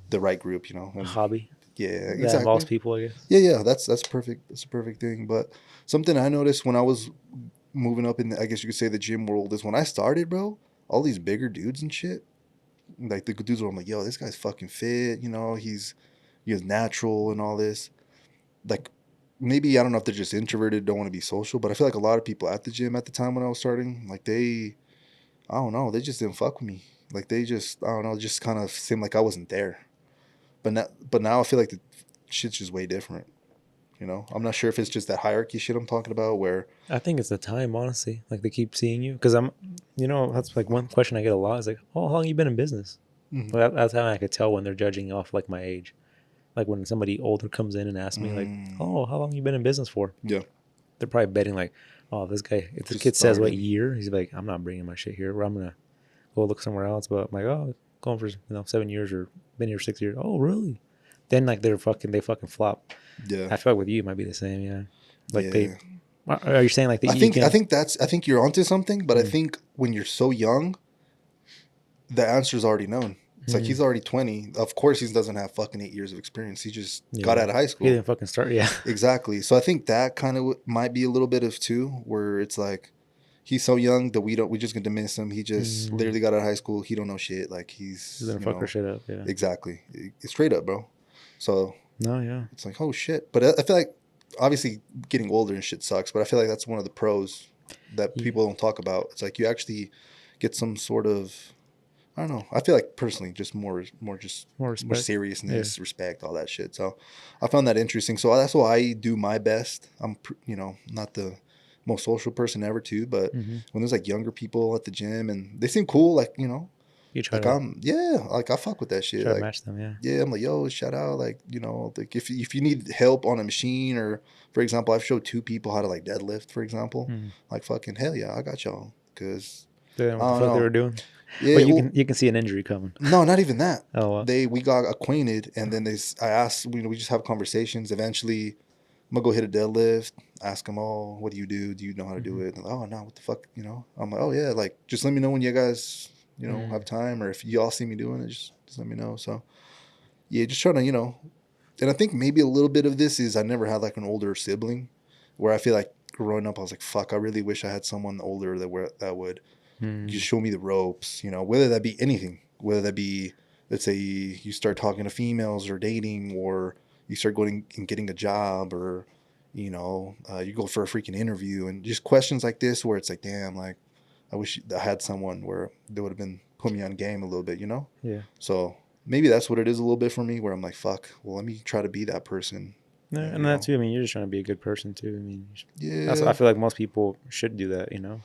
Speaker 2: the right group,
Speaker 1: a hobby
Speaker 2: Yeah,
Speaker 1: that
Speaker 2: exactly.
Speaker 1: involves people, I guess.
Speaker 2: Yeah, that's perfect. That's a perfect thing. But something I noticed when I was moving up in, I guess you could say, the gym world is when I started, bro. All these bigger dudes and shit, like the dudes where I'm like, yo, this guy's fucking fit. He's natural and all this. Like maybe I don't know if they're just introverted, don't want to be social, but I feel like a lot of people at the gym at the time when I was starting, like I don't know, they just didn't fuck with me. Like they just, I don't know, just kind of seemed like I wasn't there. But now I feel like the shit's just way different. I'm not sure if it's just that hierarchy shit I'm talking about where
Speaker 1: I think it's the time, honestly. Like they keep seeing you because that's like one question I get a lot is like, oh, how long you been in business? Well, that's how I could tell when they're judging off like my age. Like when somebody older comes in and asks me like, oh, how long you been in business for?
Speaker 2: Yeah.
Speaker 1: They're probably betting like, oh, this guy, if the kid says what year, he's like, I'm not bringing my shit here. Or I'm going to go look somewhere else. But I'm like, oh, going for 7 years or been here 6 years. Oh, really? Then like they fucking flop.
Speaker 2: Yeah.
Speaker 1: I feel like with you it might be the same. Yeah. Like are you saying like
Speaker 2: I think you're onto something, but I think when you're so young, the answer's already known. It's like he's already 20. Of course, he doesn't have fucking 8 years of experience. He just got out of high school.
Speaker 1: He didn't fucking start. Yeah.
Speaker 2: Exactly. So I think that kind of might be a little bit of too, where it's like he's so young that we just gonna dismiss him. He just literally got out of high school. He don't know shit. Like he's
Speaker 1: gonna fuck our shit up. Yeah.
Speaker 2: Exactly. It's straight up, bro. So
Speaker 1: no, yeah.
Speaker 2: It's like, oh shit. But I feel like obviously getting older and shit sucks. But I feel like that's one of the pros that people don't talk about. It's like you actually get some sort of, I don't know. I feel like personally, just more seriousness, respect, all that shit. So I found that interesting. So that's why I do my best. I'm, not the most social person ever too, but when there's like younger people at the gym and they seem cool, like,
Speaker 1: you try
Speaker 2: like I fuck with that shit.
Speaker 1: Try
Speaker 2: like,
Speaker 1: to match them, yeah.
Speaker 2: Yeah, I'm like, yo, shout out, like, like if you need help on a machine, or for example, I've showed 2 people how to like deadlift, for example, like fucking hell yeah, I got y'all, because
Speaker 1: what the fuck they were doing.
Speaker 2: Yeah,
Speaker 1: but you can see an injury coming.
Speaker 2: No, not even that.
Speaker 1: Oh,
Speaker 2: we got acquainted, and then I asked, we just have conversations. Eventually, I'm gonna go hit a deadlift. Ask them, oh, what do you do? Do you know how to do it? And, oh no, what the fuck, I'm like, oh yeah, like just let me know when you guys have time, or if y'all see me doing it, just let me know. So yeah, just trying to, and I think maybe a little bit of this is I never had like an older sibling, where I feel like growing up I was like, fuck, I really wish I had someone older that would just show me the ropes, whether that be anything, whether that be, let's say you start talking to females or dating, or you start going and getting a job, or you go for a freaking interview, and just questions like this where it's like, damn, like I wish I had someone where they would have been put me on game a little bit,
Speaker 1: Yeah.
Speaker 2: So maybe that's what it is a little bit for me, where I'm like, fuck, well, let me try to be that person,
Speaker 1: Yeah, and that too. I mean, you're just trying to be a good person too. I mean,
Speaker 2: yeah.
Speaker 1: I feel like most people should do that. In a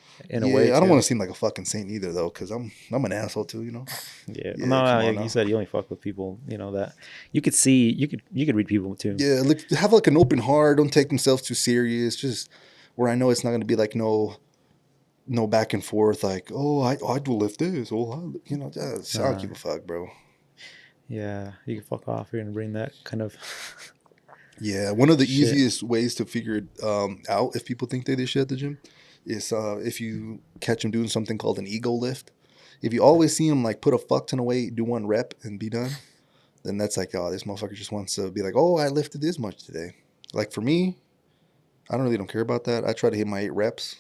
Speaker 1: way
Speaker 2: Yeah, I don't
Speaker 1: too.
Speaker 2: want to seem like a fucking saint either, though, because I'm an asshole too.
Speaker 1: Yeah.
Speaker 2: Yeah,
Speaker 1: No,
Speaker 2: come on
Speaker 1: like
Speaker 2: now.
Speaker 1: you said, you only fuck with people. That you could see. You could read people too.
Speaker 2: Yeah, look, have like an open heart. Don't take themselves too serious. Just where I know it's not going to be like no back and forth. Like, oh, I do lift this. Oh, I don't give a fuck, bro.
Speaker 1: Yeah, you can fuck off. You're gonna bring that kind of.
Speaker 2: Yeah, one of the
Speaker 1: shit.
Speaker 2: easiest ways to figure it out if people think they did shit at the gym is if you catch them doing something called an ego lift. If you always see them like put a fuck ton of weight, do one rep, and be done, then that's like, oh, this motherfucker just wants to be like, oh, I lifted this much today. Like for me, I don't care about that. I try to hit my 8 reps,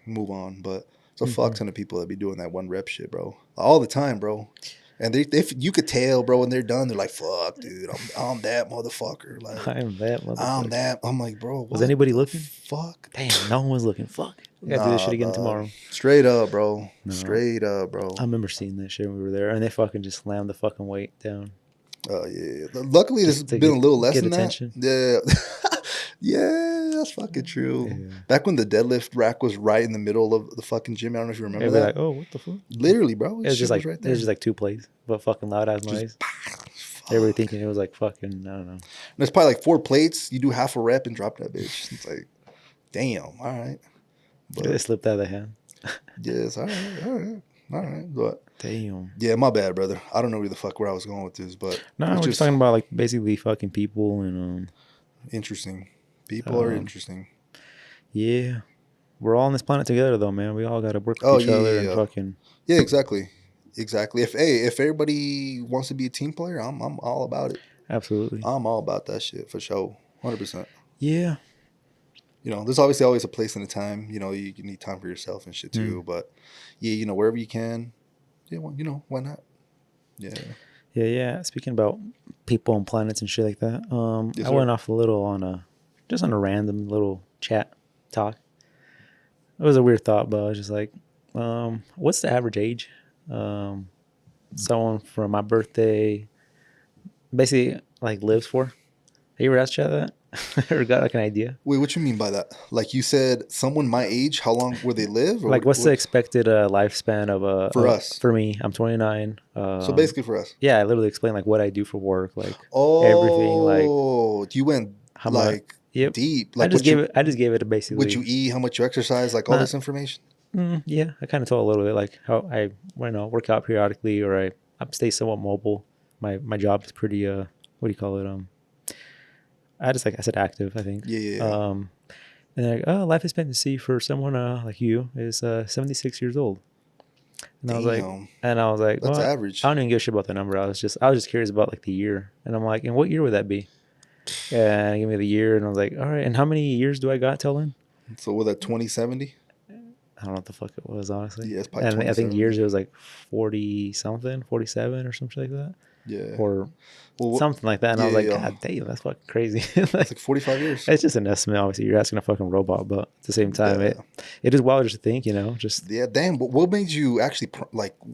Speaker 2: move on. But it's a fuck ton of people that be doing that one rep shit, bro, all the time, bro. And you could tell, bro, when they're done, they're like, "Fuck, dude, I'm that motherfucker." Like,
Speaker 1: I'm that motherfucker.
Speaker 2: I'm that. I'm like, bro, what
Speaker 1: was anybody
Speaker 2: the
Speaker 1: looking?
Speaker 2: Fuck.
Speaker 1: Damn, no one was looking. Fuck. We gotta do this shit again tomorrow.
Speaker 2: Straight up, bro.
Speaker 1: No.
Speaker 2: Straight up, bro.
Speaker 1: I remember seeing that shit when we were there, and they fucking just slammed the fucking weight down.
Speaker 2: Oh yeah. Luckily, this has been a little less than attention. That. Yeah. Yeah, that's fucking true. Yeah. Back when the deadlift rack was right in the middle of the fucking gym, I don't know if you remember that.
Speaker 1: Like, oh, what the fuck?
Speaker 2: Literally, bro.
Speaker 1: It was just like right there. It was just like 2 plates, but fucking loud ass noise. Everybody thinking it was like fucking, I don't know. And
Speaker 2: it's probably like 4 plates. You do half a rep and drop that bitch. It's like, damn. All right.
Speaker 1: But it slipped out of the hand.
Speaker 2: Yes. All right. But
Speaker 1: damn.
Speaker 2: Yeah, my bad, brother. I don't know where I was going with this, but
Speaker 1: no, we're just talking about like basically fucking people and
Speaker 2: interesting. People are interesting.
Speaker 1: Yeah. We're all on this planet together though, man. We all gotta work with each other and fucking.
Speaker 2: Yeah, exactly. If everybody wants to be a team player, I'm all about it.
Speaker 1: Absolutely.
Speaker 2: I'm all about that shit for sure. 100%.
Speaker 1: Yeah.
Speaker 2: There's obviously always a place and a time. You need time for yourself and shit too. But yeah, wherever you can, yeah, well, why not? Yeah.
Speaker 1: Yeah. Speaking about people and planets and shit like that, I went off a little on a random little chat talk. It was a weird thought, but I was just like, what's the average age? Someone for my birthday basically like lives for. Have you ever asked chat that? Or got like an idea?
Speaker 2: Wait, what you mean by that? Like you said, someone my age, how long will they live? Or
Speaker 1: like what's the expected lifespan of
Speaker 2: for us?
Speaker 1: For me, I'm 29.
Speaker 2: So basically for us.
Speaker 1: Yeah, I literally explained like what I do for work, like everything. Like
Speaker 2: you went like deep. Like
Speaker 1: I just gave it a basically
Speaker 2: what you eat, how much you exercise, like all this information.
Speaker 1: Yeah, I kind of told a little bit like how I work out periodically, or I stay somewhat mobile. My job is pretty what do you call it? I said active, I think.
Speaker 2: Yeah.
Speaker 1: And they're like, life expectancy for someone like you is 76 years old. And I was like,
Speaker 2: that's average.
Speaker 1: I don't even give a shit about the number. I was just curious about like the year, and I'm like, and what year would that be? And give me the year, and I was like, all right, and how many years do I got till then?
Speaker 2: So was that 2070?
Speaker 1: I don't know what the fuck it was, honestly.
Speaker 2: Yeah, it's probably.
Speaker 1: And I think years it was like 40 something, 47 or something like that.
Speaker 2: Yeah.
Speaker 1: Or something like that. And I was like, God damn, that's fucking crazy.
Speaker 2: It's like 45 years.
Speaker 1: It's just an estimate, obviously. You're asking a fucking robot, but at the same time, it is wild just to think, just.
Speaker 2: Yeah, damn. But what made you actually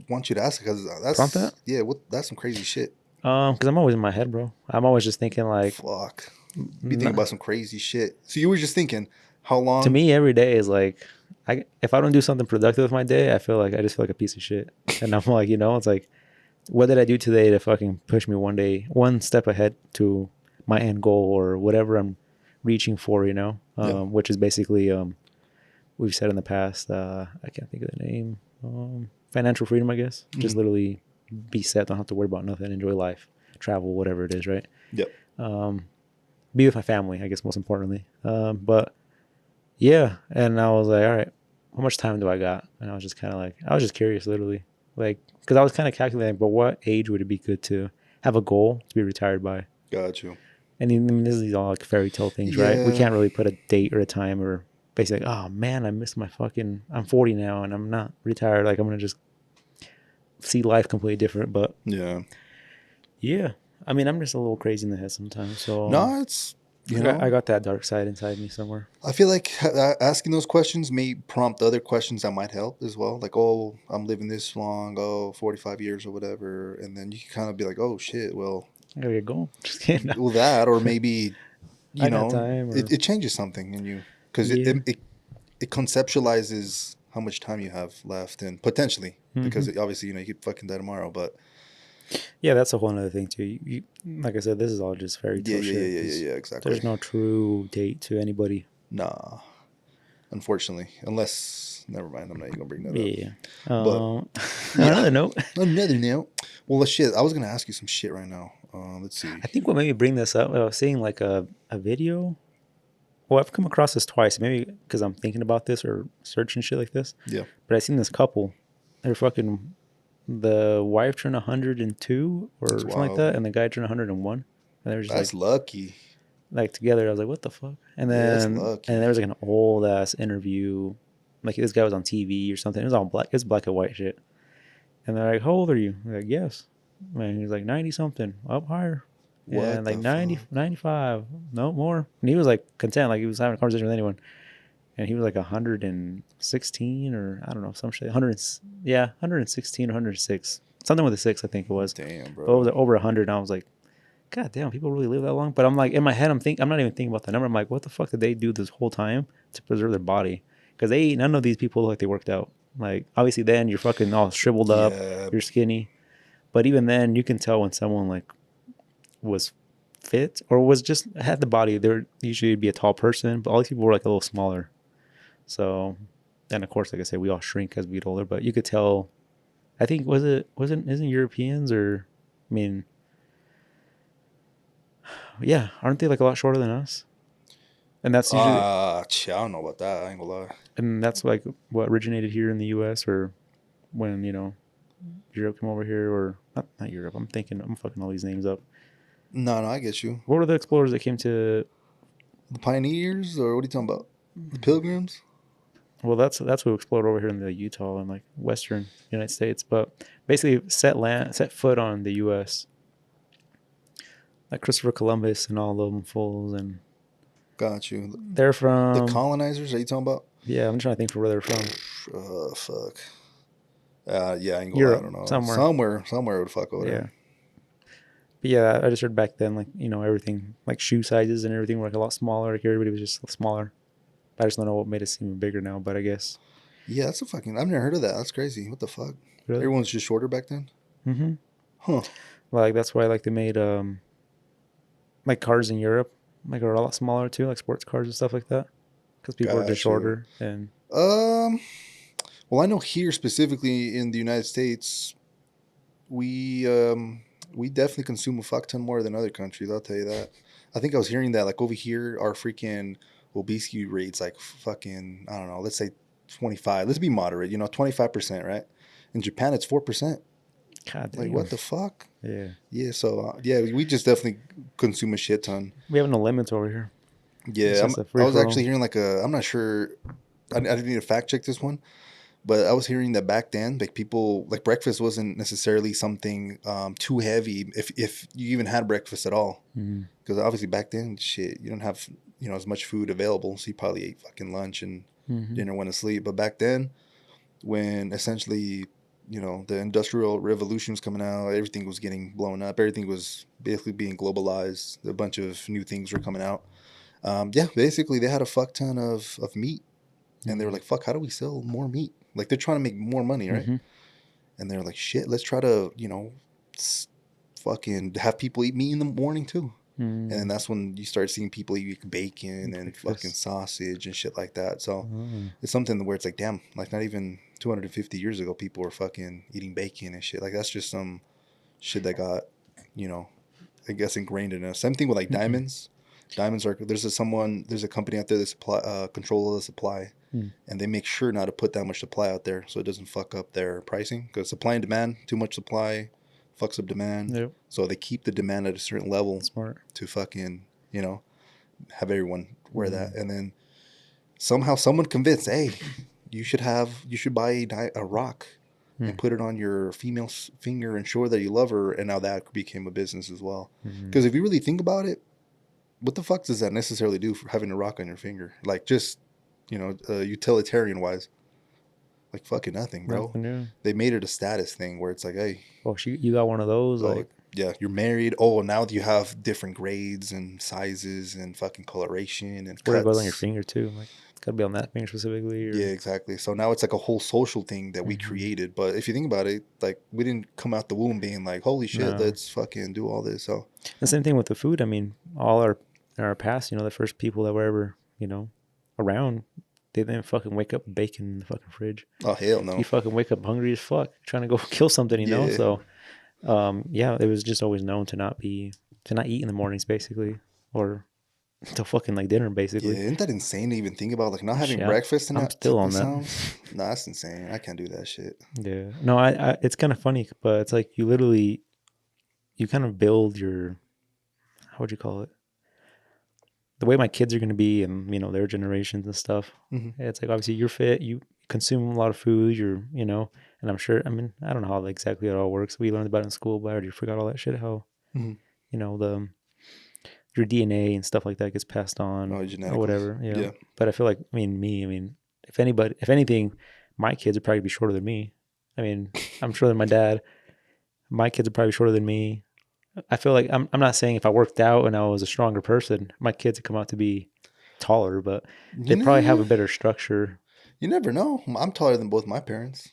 Speaker 2: want you to ask it? Because that's.
Speaker 1: Prompt that?
Speaker 2: Yeah, that's some crazy shit.
Speaker 1: Because I'm always in my head, bro. I'm always just thinking like.
Speaker 2: Fuck. You think about some crazy shit. So you were just thinking, how long?
Speaker 1: To me, every day is like, if I don't do something productive with my day, I just feel like a piece of shit. And I'm like, it's like, what did I do today to fucking push me one step ahead to my end goal or whatever I'm reaching for, which is basically, we've said in the past, I can't think of the name, financial freedom, I guess. Mm-hmm. Just literally be set, don't have to worry about nothing, enjoy life, travel, whatever it is, right?
Speaker 2: Yep.
Speaker 1: Be with my family, I guess, most importantly. But yeah, and I was like, all right, how much time do I got? And I was just kind of like, I was just curious, literally. Like, because I was kind of calculating, but what age would it be good to have a goal to be retired by?
Speaker 2: Got you.
Speaker 1: And I mean, this is all like fairy tale things, right? We can't really put a date or a time or basically, oh man, I missed I'm 40 now and I'm not retired. Like, I'm going to just see life completely different. But yeah. I mean, I'm just a little crazy in the head sometimes. So
Speaker 2: no, it's,
Speaker 1: I got that dark side inside me somewhere.
Speaker 2: I feel like asking those questions may prompt other questions that might help as well. Like, oh, I'm living this long, 45 years or whatever. And then you can kind of be like, oh, shit, well.
Speaker 1: I gotta get going. Just kidding.
Speaker 2: Well, that, or maybe you
Speaker 1: I got
Speaker 2: know,
Speaker 1: time, or
Speaker 2: it changes something in you because
Speaker 1: yeah.
Speaker 2: it conceptualizes how much time you have left and potentially because obviously you could fucking die tomorrow, but
Speaker 1: Yeah, that's a whole other thing too. Like I said, this is all just fairy
Speaker 2: yeah,
Speaker 1: tale
Speaker 2: yeah, yeah,
Speaker 1: shit.
Speaker 2: yeah, yeah,
Speaker 1: 'Cause
Speaker 2: yeah, exactly.
Speaker 1: there's no true date to anybody.
Speaker 2: Nah, unfortunately, unless never mind, I'm not even gonna bring that up.
Speaker 1: Yeah.
Speaker 2: But
Speaker 1: On
Speaker 2: yeah,
Speaker 1: another note,
Speaker 2: another note. Well, shit, I was gonna ask you some shit right now. Let's see.
Speaker 1: I think what made me bring this up, I was seeing like a video. Well, I've come across this twice, maybe because I'm thinking about this or searching shit like this.
Speaker 2: Yeah,
Speaker 1: But I seen this couple. They're fucking. The wife turned 102 or
Speaker 2: that's
Speaker 1: something like
Speaker 2: wild.
Speaker 1: that, and the guy turned 101. And they were just
Speaker 2: That's lucky.
Speaker 1: like together. I was like, what the fuck? And
Speaker 2: Yeah, that's
Speaker 1: then
Speaker 2: lucky.
Speaker 1: there was like an old ass interview, like this guy was on TV or something. It was all black. It was black and white shit. And they're like, how old are you? I'm like, yes. Man, he's like 90 something, up higher.
Speaker 2: What
Speaker 1: And like
Speaker 2: the
Speaker 1: 90,
Speaker 2: fuck?
Speaker 1: 95, no more. And he was like content, like he was having a conversation with anyone. And he was like 116 or I don't know, some shit. 100, yeah, 116 or 106. Something with a six, I think it was.
Speaker 2: Damn,
Speaker 1: But it was
Speaker 2: bro.
Speaker 1: over 100. And I was like, God damn, people really live that long. But I'm like, in my head, I'm not even thinking about the number. I'm like, what the fuck did they do this whole time to preserve their body? Because none of these people look like they worked out. Like, obviously, then you're fucking all shriveled up,
Speaker 2: Yeah,
Speaker 1: you're skinny. But even then, you can tell when someone like was fit or was just had the body. They're usually be a tall person, but all these people were like a little smaller. So, and of course, like I said, we all shrink as we get older. But you could tell. I think isn't Europeans or, I mean, yeah, aren't they like a lot shorter than us? And that's usually,
Speaker 2: I don't know about that. I ain't gonna lie.
Speaker 1: and that's like what originated here in the U.S. or when Europe came over here, or not Europe. I'm fucking all these names up.
Speaker 2: No, I get you.
Speaker 1: What were the explorers that came to?
Speaker 2: The pioneers, or what are you talking about? The pilgrims?
Speaker 1: Well, that's who explored over here in the Utah and like Western United States, but basically set foot on the U.S. Like Christopher Columbus and all of them fools, and
Speaker 2: Got you.
Speaker 1: they're
Speaker 2: The
Speaker 1: from.
Speaker 2: colonizers, are you talking about?
Speaker 1: Yeah, I'm trying to think for where they're from.
Speaker 2: Fuck. Yeah, I ain't gonna lie, I
Speaker 1: Europe,
Speaker 2: don't know.
Speaker 1: somewhere.
Speaker 2: Somewhere would fuck over
Speaker 1: Yeah.
Speaker 2: there.
Speaker 1: But yeah, I just heard back then, like, everything, like shoe sizes and everything were like a lot smaller. Like everybody was just smaller. I just don't know what made it seem bigger now, but I guess.
Speaker 2: Yeah, that's I've never heard of that. That's crazy. What the fuck?
Speaker 1: Really?
Speaker 2: Everyone's just shorter back then?
Speaker 1: Mm-hmm.
Speaker 2: Huh.
Speaker 1: Like that's why like they made like cars in Europe like are a lot smaller too, like sports cars and stuff like that, because people are just
Speaker 2: Got you.
Speaker 1: shorter and.
Speaker 2: Well, I know here specifically in the United States, we definitely consume a fuck ton more than other countries. I'll tell you that. I think I was hearing that like over here, our freaking obesity rates like fucking I don't know. Let's say 25. Let's be moderate. 25%, right? In Japan, it's 4%.
Speaker 1: God damn.
Speaker 2: Like what the fuck?
Speaker 1: Yeah.
Speaker 2: Yeah. So yeah, we just definitely consume a shit ton.
Speaker 1: We have no limits over here.
Speaker 2: Yeah,
Speaker 1: It's just
Speaker 2: I was actually hearing like I'm not sure. I didn't need to fact check this one. But I was hearing that back then, like people, like breakfast wasn't necessarily something too heavy if you even had breakfast at all. Because obviously back then, shit, you don't have as much food available, so you probably ate fucking lunch and dinner, went to sleep. But back then, when essentially the industrial revolution was coming out, everything was getting blown up, everything was basically being globalized. A bunch of new things were coming out. Yeah, basically they had a fuck ton of meat, and they were like, "Fuck, how do we sell more meat?" Like they're trying to make more money, right? And they're like, shit, let's try to, fucking have people eat meat in the morning too. And then that's when you start seeing people eat bacon and fucking sausage and shit like that. So it's something where it's like, damn, like not even 250 years ago, people were fucking eating bacon and shit. Like that's just some shit that got, I guess ingrained in us. Same thing with like diamonds. Diamonds are, there's a company out there that supply, control the supply. And they make sure not to put that much supply out there so it doesn't fuck up their pricing. Because supply and demand, too much supply fucks up demand.
Speaker 1: Yep.
Speaker 2: So they keep the demand at a certain level.
Speaker 1: Smart.
Speaker 2: To fucking, have everyone wear that. And then somehow someone convinced, hey, you should buy a rock and put it on your female's finger and show her that you love her. And now that became a business as well. Because if you really think about it, what the fuck does that necessarily do for having a rock on your finger? Like just... utilitarian wise, like fucking nothing, bro.
Speaker 1: Nothing new.
Speaker 2: They made it a status thing where it's like, hey,
Speaker 1: you got one of those, like
Speaker 2: Yeah, you're married. Oh, now you have different grades and sizes and fucking coloration and
Speaker 1: Where it goes on your
Speaker 2: cuts.
Speaker 1: finger too. Like it's gotta be on that finger specifically.
Speaker 2: Yeah, exactly. So now it's like a whole social thing that we created. But if you think about it, like we didn't come out the womb being like, holy shit,
Speaker 1: No.
Speaker 2: let's fucking do all this. So
Speaker 1: The same thing with the food. I mean, all our past, the first people that were ever, around, they didn't fucking wake up with bacon in the fucking fridge.
Speaker 2: oh hell
Speaker 1: You
Speaker 2: no.
Speaker 1: fucking wake up hungry as fuck, trying to go kill something,
Speaker 2: Yeah.
Speaker 1: So, yeah, it was just always known to not eat in the mornings, basically, or till fucking like dinner,
Speaker 2: Yeah,
Speaker 1: basically.
Speaker 2: isn't that insane to even think about? Like not having
Speaker 1: Shit,
Speaker 2: breakfast and
Speaker 1: I'm
Speaker 2: that
Speaker 1: still on that.
Speaker 2: sounds. Nah, that's insane. I can't do that shit.
Speaker 1: Yeah, no, I it's kind of funny, but it's like you kind of build your, how would you call it? The way my kids are going to be and, their generations and stuff.
Speaker 2: Mm-hmm.
Speaker 1: It's like, obviously you're fit, you consume a lot of food, and I'm sure, I mean, I don't know how exactly it all works. We learned about it in school, but I already forgot all that shit, how,
Speaker 2: Mm-hmm.
Speaker 1: the, your DNA and stuff like that gets passed on or whatever.
Speaker 2: Yeah.
Speaker 1: But I feel like, if anything, my kids would probably be shorter than me. I mean, I'm shorter than my dad. My kids are probably shorter than me. I feel like I'm not saying if I worked out and I was a stronger person, my kids would come out to be taller, but they probably have a better structure.
Speaker 2: You never know. I'm taller than both my parents.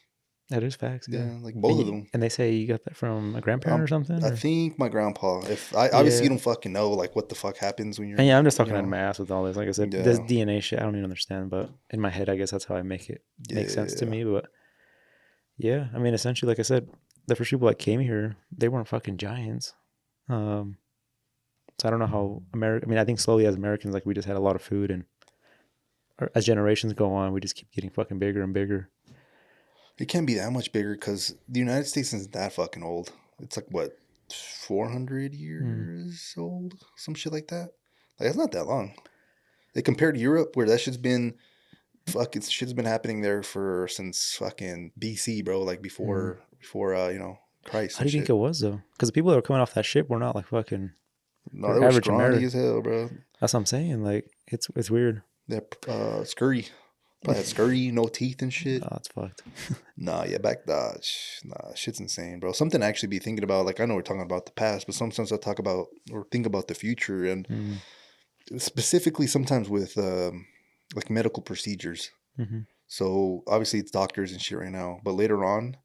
Speaker 1: That is facts.
Speaker 2: Yeah, like both of them.
Speaker 1: And they say you got that from a grandparent or something?
Speaker 2: I
Speaker 1: Or?
Speaker 2: think my grandpa. If I obviously you don't fucking know like what the fuck happens when you're.
Speaker 1: And yeah, I'm just talking out of my ass with all this. Like I said,
Speaker 2: Yeah.
Speaker 1: this DNA shit I don't even understand, but in my head, I guess that's how I make it make sense to me. But yeah, I mean, essentially, like I said, the first people that came here, they weren't fucking giants. So I don't know how I think slowly as Americans, like we just had a lot of food, and as generations go on, we just keep getting fucking bigger and bigger.
Speaker 2: It can't be that much bigger because the United States isn't that fucking old. It's like what, 400 years old, some shit like that. Like it's not that long. They compared to Europe, where that shit's been happening there since fucking BC, bro. Like before Christ.
Speaker 1: How do you think it was though? Because the people that were coming off that ship were not like fucking.
Speaker 2: No, they were scrawny as hell, bro.
Speaker 1: That's what I'm saying. Like it's weird.
Speaker 2: They're scurry. Probably had scurry, no teeth and shit.
Speaker 1: Oh, it's fucked.
Speaker 2: Nah, shit's insane, bro. Something to actually be thinking about. Like I know we're talking about the past, but sometimes I talk about or think about the future, and specifically sometimes with like medical procedures.
Speaker 1: Mm-hmm.
Speaker 2: So obviously it's doctors and shit right now, but later on,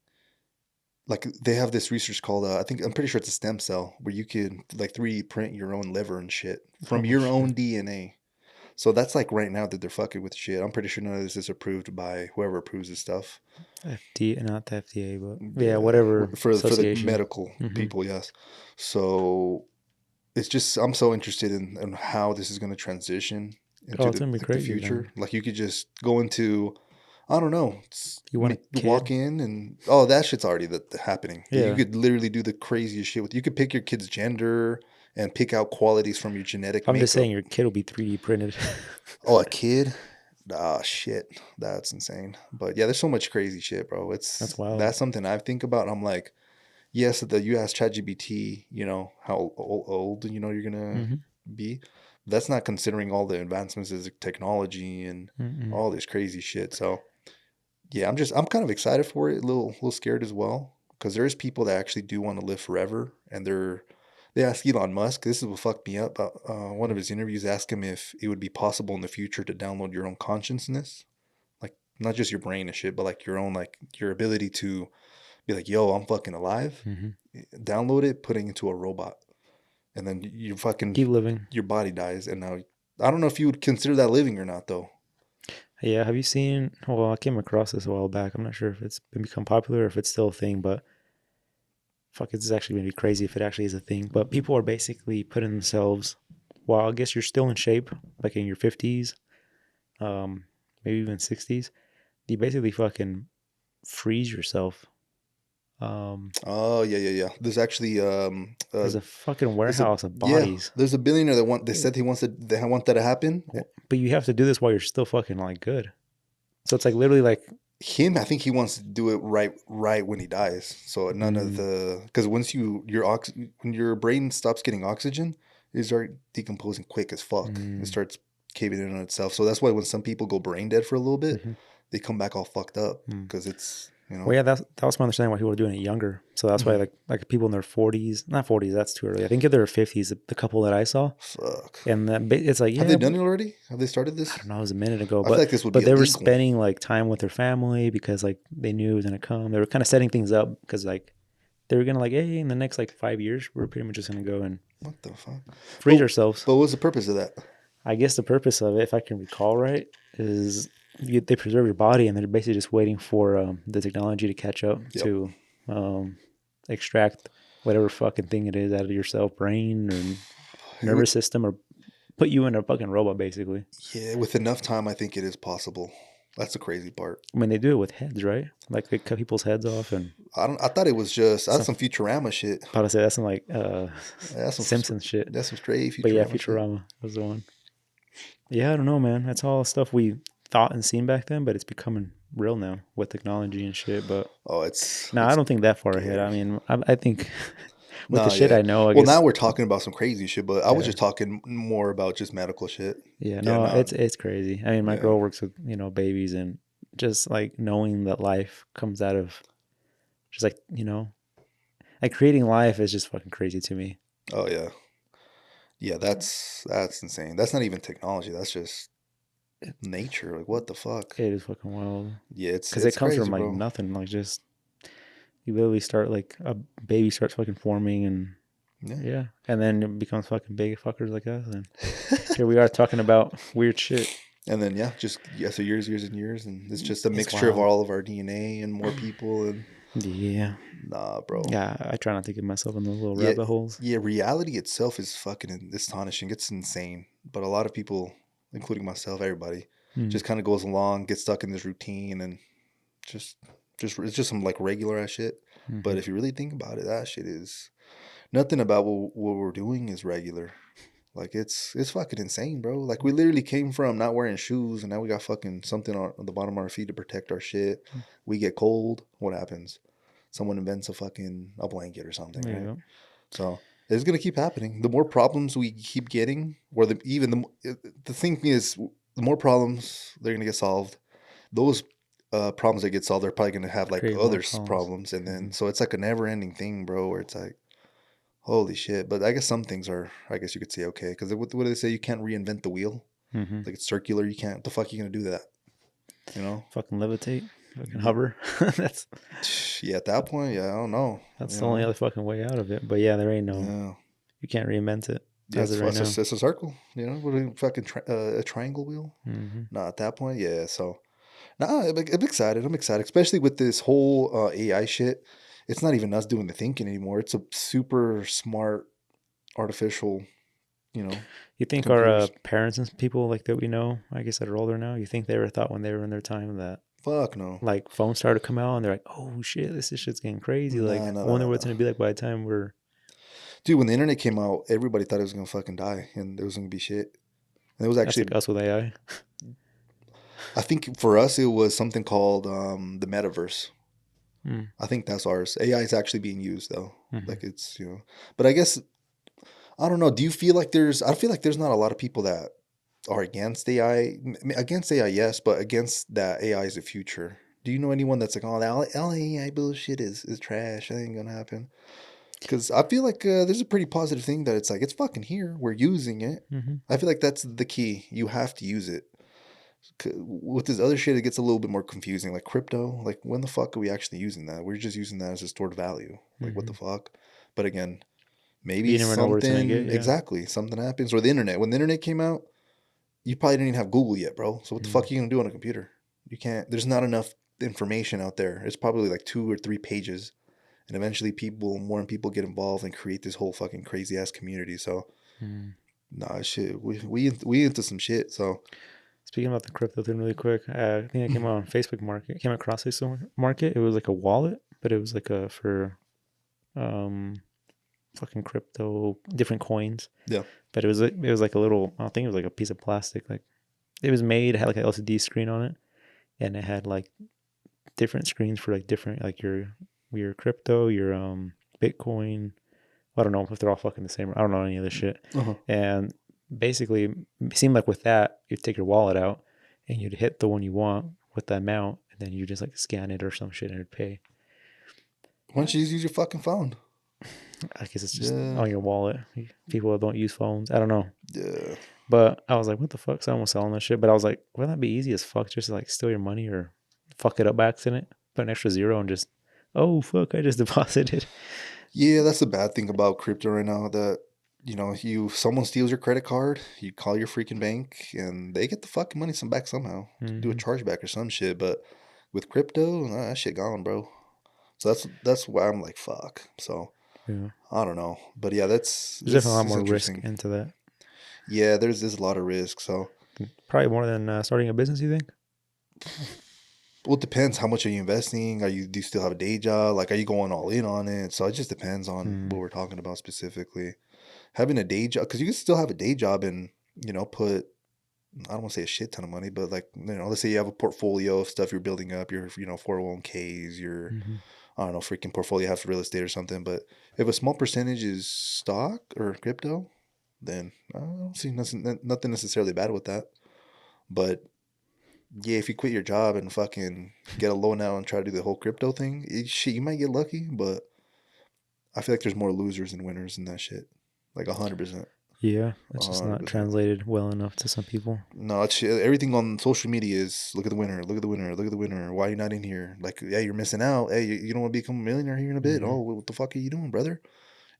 Speaker 2: like they have this research called I'm pretty sure it's a stem cell where you can like 3D print your own liver and shit from your own DNA. So that's like right now that they're fucking with shit. I'm pretty sure none of this is approved by whoever approves this stuff.
Speaker 1: FDA, not the FDA, but yeah, whatever.
Speaker 2: For the medical people, yes. So it's just I'm so interested in how this is going to transition into the future. Then. Like you could just go into, I don't know,
Speaker 1: you want to
Speaker 2: walk in and that shit's already happening. Yeah. You could literally do the craziest shit with. You could pick your kid's gender and pick out qualities from your genetic
Speaker 1: I'm just saying your kid will be 3D printed.
Speaker 2: Oh, a kid? Ah, shit. That's insane. But yeah, there's so much crazy shit, bro.
Speaker 1: That's wild.
Speaker 2: That's something I think about. I'm like, yes, you ask ChatGPT, how old, you're going to be. That's not considering all the advancements in technology and all this crazy shit. So yeah, I'm kind of excited for it. A little scared as well. Because there's people that actually do want to live forever, and they asked Elon Musk, this is what fucked me up. One of his interviews asked him if it would be possible in the future to download your own consciousness. Like, not just your brain and shit, but like your own, like your ability to be like, yo, I'm fucking alive. Download it, putting it into a robot. And then you fucking
Speaker 1: keep living.
Speaker 2: Your body dies. And now, I don't know if you would consider that living or not, though.
Speaker 1: Yeah, have you seen, well, I came across this a while back. I'm not sure if it's become popular or if it's still a thing, but fuck, it's actually going to be crazy if it actually is a thing. But people are basically putting themselves, well, I guess you're still in shape, like in your 50s, maybe even 60s. You basically fucking freeze yourself.
Speaker 2: Oh, yeah. There's actually...
Speaker 1: there's a fucking warehouse of bodies.
Speaker 2: Yeah, there's a billionaire they said they want that to happen.
Speaker 1: But you have to do this while you're still fucking like good. So it's like literally like...
Speaker 2: I think he wants to do it right when he dies. So none of the, because once when your brain stops getting oxygen, it starts decomposing quick as fuck. It starts caving in on itself. So that's why when some people go brain dead for a little bit, they come back all fucked up because it's You know?
Speaker 1: Well, yeah, that was my understanding why people are doing it younger. So that's why like people in their 40s, not 40s, that's too early. I think if they're 50s, the couple that I saw,
Speaker 2: Fuck.
Speaker 1: and it's like,
Speaker 2: Have they
Speaker 1: yeah,
Speaker 2: done it already? Have they started
Speaker 1: I
Speaker 2: this?
Speaker 1: don't know, it was a minute ago,
Speaker 2: I feel like this would be
Speaker 1: but they were
Speaker 2: illegal.
Speaker 1: spending like time with their family because like they knew it was gonna come. They were kind of setting things up because like they were gonna like, hey, in the next like 5 years, we're pretty much just gonna go and
Speaker 2: What the fuck?
Speaker 1: freeze ourselves.
Speaker 2: But what's the purpose of that?
Speaker 1: I guess the purpose of it, if I can recall right, is they preserve your body, and they're basically just waiting for the technology to catch up to extract whatever fucking thing it is out of your cell, brain or nervous system, or put you in a fucking robot, basically.
Speaker 2: Yeah, with enough time, I think it is possible. That's the crazy part.
Speaker 1: I mean, they do it with heads, right? Like they cut people's heads off, and
Speaker 2: I thought it was just that's some Futurama shit.
Speaker 1: About to say that's some like
Speaker 2: That's some
Speaker 1: Simpsons shit.
Speaker 2: That's some straight Futurama.
Speaker 1: But yeah, Futurama was the one. Yeah, I don't know, man. That's all stuff we thought and seen back then, but it's becoming real now with technology and shit. But I don't think that far ahead. I mean, I think with the shit I know, I guess.
Speaker 2: Now we're talking about some crazy shit, but I was just talking more about just medical shit.
Speaker 1: Yeah, no, it's crazy. I mean, my girl works with babies, and just like knowing that life comes out of just like like creating life is just fucking crazy to me.
Speaker 2: Oh yeah. Yeah, that's insane. That's not even technology. That's just nature. Like, what the fuck?
Speaker 1: It is fucking wild.
Speaker 2: Yeah, it's
Speaker 1: because it comes
Speaker 2: crazy,
Speaker 1: from like nothing. Like just you literally start like a baby starts fucking forming, and and then it becomes fucking big fuckers like us. And here we are talking about weird shit.
Speaker 2: And then so years and years, and it's just a mixture of all of our DNA and more people and.
Speaker 1: Yeah.
Speaker 2: Nah, bro.
Speaker 1: Yeah, I try not to get myself in those little rabbit holes.
Speaker 2: Yeah, reality itself is fucking astonishing. It's insane. But a lot of people, including myself, everybody, just kind of goes along, gets stuck in this routine, and just it's just some like regular ass shit. Mm-hmm. But if you really think about it, that shit is nothing about what we're doing is regular. Like it's fucking insane, bro. Like we literally came from not wearing shoes, and now we got fucking something on the bottom of our feet to protect our shit. We get cold. What happens? Someone invents a blanket or something, right? So it's gonna keep happening. The more problems we keep getting, or the thing is, the more problems they're gonna get solved. Those problems that get solved, they're probably gonna have like other problems, and then so it's like a never-ending thing, bro. Where it's like, holy shit. But I guess some things are, I guess you could say okay, because what do they say? You can't reinvent the wheel. Mm-hmm. Like it's circular. You can't. The fuck are you gonna do that? You know?
Speaker 1: Fucking levitate. Fucking hover. That's
Speaker 2: at that point, I don't know.
Speaker 1: That's the only other fucking way out of it. But yeah, there ain't no. You can't reinvent it.
Speaker 2: Yeah, it's a circle. What a fucking a triangle wheel. Mm-hmm. No, at that point, So, I'm excited. I'm excited, especially with this whole AI shit. It's not even us doing the thinking anymore. It's a super smart, artificial. You
Speaker 1: think computers. Our parents and people like that we know, I guess that are older now, you think they ever thought when they were in their time that
Speaker 2: fuck no,
Speaker 1: like phones started to come out and they're like, oh shit, this shit's getting crazy. I wonder what it's gonna be like by the time we're.
Speaker 2: Dude, when the internet came out, everybody thought it was gonna fucking die and there was gonna be shit. And it was actually
Speaker 1: us with AI.
Speaker 2: I think for us it was something called the metaverse. I think that's ours. AI is actually being used though. Mm-hmm. Like it's but I guess. I don't know. Do you feel like I feel like there's not a lot of people that are against AI. Against AI, yes, but against that AI is the future. Do you know anyone that's like, oh, that AI bullshit is trash. That ain't gonna happen. Because I feel like there's a pretty positive thing that it's like, it's fucking here. We're using it. Mm-hmm. I feel like that's the key. You have to use it. With this other shit, it gets a little bit more confusing. Like crypto, like when the fuck are we actually using that? We're just using that as a stored value. Like what the fuck? But again, maybe something exactly something happens. Or the internet. When the internet came out, you probably didn't even have Google yet, bro. So what the fuck are you gonna do on a computer? You can't. There's not enough information out there. It's probably like 2 or 3 pages, and eventually more people get involved and create this whole fucking crazy ass community. So, nah, shit. We into some shit. So.
Speaker 1: Speaking about the crypto thing really quick, I think I came out on Facebook Market. Came across Facebook Market. It was like a wallet, but it was like for fucking crypto, different coins. Yeah. But it was like a little, I think it was like a piece of plastic. Like it was made, it had like an LCD screen on it, and it had like different screens for like different, like your crypto, your Bitcoin. I don't know if they're all fucking the same. I don't know any of this shit. Uh-huh. And basically, it seemed like with that, you'd take your wallet out and you'd hit the one you want with that amount, and then you just like scan it or some shit and it'd pay.
Speaker 2: Why don't you just use your fucking phone?
Speaker 1: I guess it's just on your wallet. People don't use phones. I don't know.
Speaker 2: Yeah.
Speaker 1: But I was like, what the fuck? So I'm almost selling this shit. But I was like, wouldn't that be easy as fuck? Just to, like steal your money or fuck it up by accident, put an extra zero and just, oh fuck, I just deposited.
Speaker 2: Yeah, that's the bad thing about crypto right now. That someone steals your credit card, you call your freaking bank, and they get the fucking money back somehow. Do a chargeback or some shit. But with crypto, that shit gone, bro. So that's why I'm like, fuck. So
Speaker 1: Yeah,
Speaker 2: I don't know, but yeah, there's
Speaker 1: definitely a lot more risk into that.
Speaker 2: Yeah, there's a lot of risk. So
Speaker 1: probably more than starting a business. You think?
Speaker 2: Well, it depends. How much are you investing? Do you still have a day job? Like, are you going all in on it? So it just depends on what we're talking about specifically. Having a day job, because you can still have a day job and put, I don't want to say a shit ton of money, but like let's say you have a portfolio of stuff you're building up, your 401ks, your I don't know, freaking portfolio has real estate or something. But if a small percentage is stock or crypto, then I don't see nothing necessarily bad with that. But yeah, if you quit your job and fucking get a loan out and try to do the whole crypto thing, you might get lucky, but I feel like there's more losers than winners in that shit. Like 100%.
Speaker 1: Yeah, it's just not translated well enough to some people.
Speaker 2: No, everything on social media is look at the winner, look at the winner, look at the winner. Why are you not in here? Like, yeah, you're missing out. Hey, you don't want to become a millionaire here in a bit. Oh, what the fuck are you doing, brother?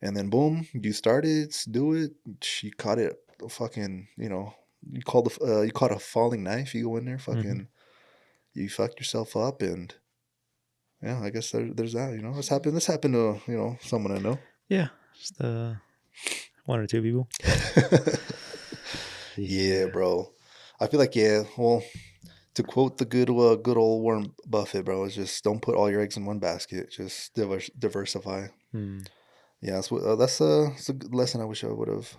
Speaker 2: And then boom, you started, do it. She caught it. Fucking, you caught a falling knife. You go in there, fucking, you fuck yourself up, and yeah, I guess there's that. This happened to someone I know.
Speaker 1: Yeah, just one or two people.
Speaker 2: Yeah, bro. I feel like well, to quote the good old Warren Buffett, bro, is just don't put all your eggs in one basket. Just diversify. Yeah, that's a good lesson. I wish I would have.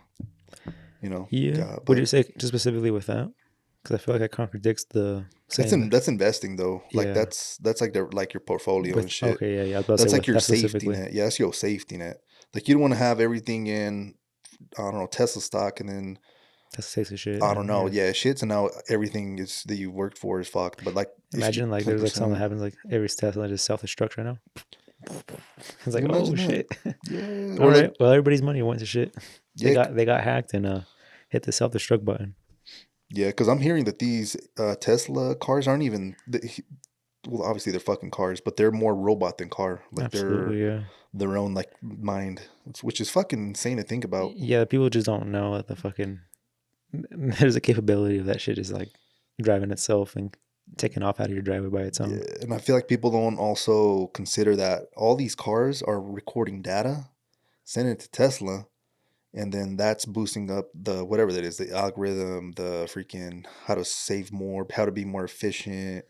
Speaker 1: Yeah.
Speaker 2: Got,
Speaker 1: would you say just specifically with that? Because I feel like it contradicts the.
Speaker 2: That's investing though.
Speaker 1: Yeah.
Speaker 2: Like that's like your portfolio and shit.
Speaker 1: Okay, yeah.
Speaker 2: That's like your safety net. Yeah, that's your safety net. Like you don't want to have everything in, I don't know, Tesla stock, and then
Speaker 1: that's safety shit.
Speaker 2: I don't know. Yeah, shit. So now everything that you worked for is fucked. But like,
Speaker 1: imagine like there's like something that happens like every Tesla just self-destruct right now. It's like, oh shit.
Speaker 2: Yeah.
Speaker 1: All right. Well, everybody's money went to shit. They got hacked and hit the self-destruct button.
Speaker 2: Yeah, because I'm hearing that these Tesla cars aren't even. Well, obviously they're fucking cars, but they're more robot than car. Like they're their own like mind, which is fucking insane to think about.
Speaker 1: Yeah, people just don't know that the fucking there's a capability of that shit is like driving itself and taking off out of your driveway by its own.
Speaker 2: Yeah, and I feel like people don't also consider that all these cars are recording data, sending it to Tesla, and then that's boosting up the whatever that is, the algorithm, the freaking how to save more, how to be more efficient,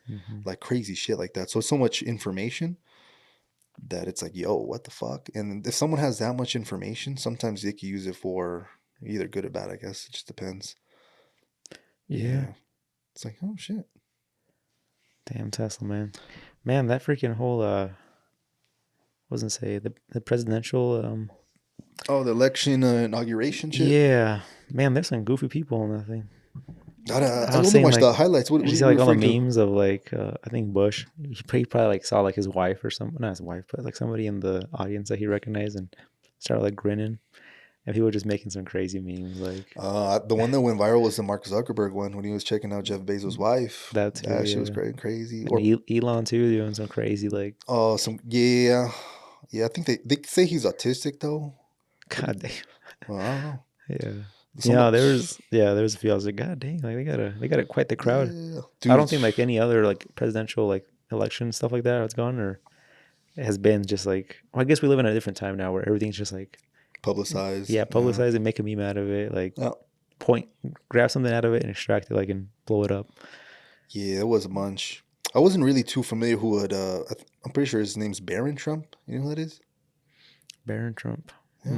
Speaker 2: like crazy shit like that. So it's so much information that it's like, yo, what the fuck? And if someone has that much information, sometimes they can use it for either good or bad, I guess. It just depends. Yeah. It's like, oh shit.
Speaker 1: Damn Tesla, man. Man, that freaking whole wasn't say the presidential
Speaker 2: the election inauguration shit?
Speaker 1: Yeah. Man, there's some goofy people in that thing.
Speaker 2: I only watched the highlights. What
Speaker 1: did you see like all the memes of like I think Bush? He probably like saw like his wife or something, not his wife, but like somebody in the audience that he recognized and started like grinning. And people were just making some crazy memes like
Speaker 2: the one that went viral was the Mark Zuckerberg one when he was checking out Jeff Bezos' wife.
Speaker 1: That too,
Speaker 2: shit was crazy.
Speaker 1: And or Elon too, doing some crazy like
Speaker 2: I think they say he's autistic though.
Speaker 1: God damn.
Speaker 2: Well, I don't know.
Speaker 1: Yeah. There was a few. I was like, God dang, like they got quite the crowd. Yeah. Dude, I don't think like any other like presidential like election stuff like that has gone or it has been just like. Well, I guess we live in a different time now where everything's just like
Speaker 2: publicized.
Speaker 1: Yeah, publicized and make a meme out of it. Like grab something out of it and extract it like and blow it up. Yeah,
Speaker 2: it was a bunch. I wasn't really too familiar who would. I'm pretty sure his name's Barron Trump. You know who that is?
Speaker 1: Barron Trump. Yeah.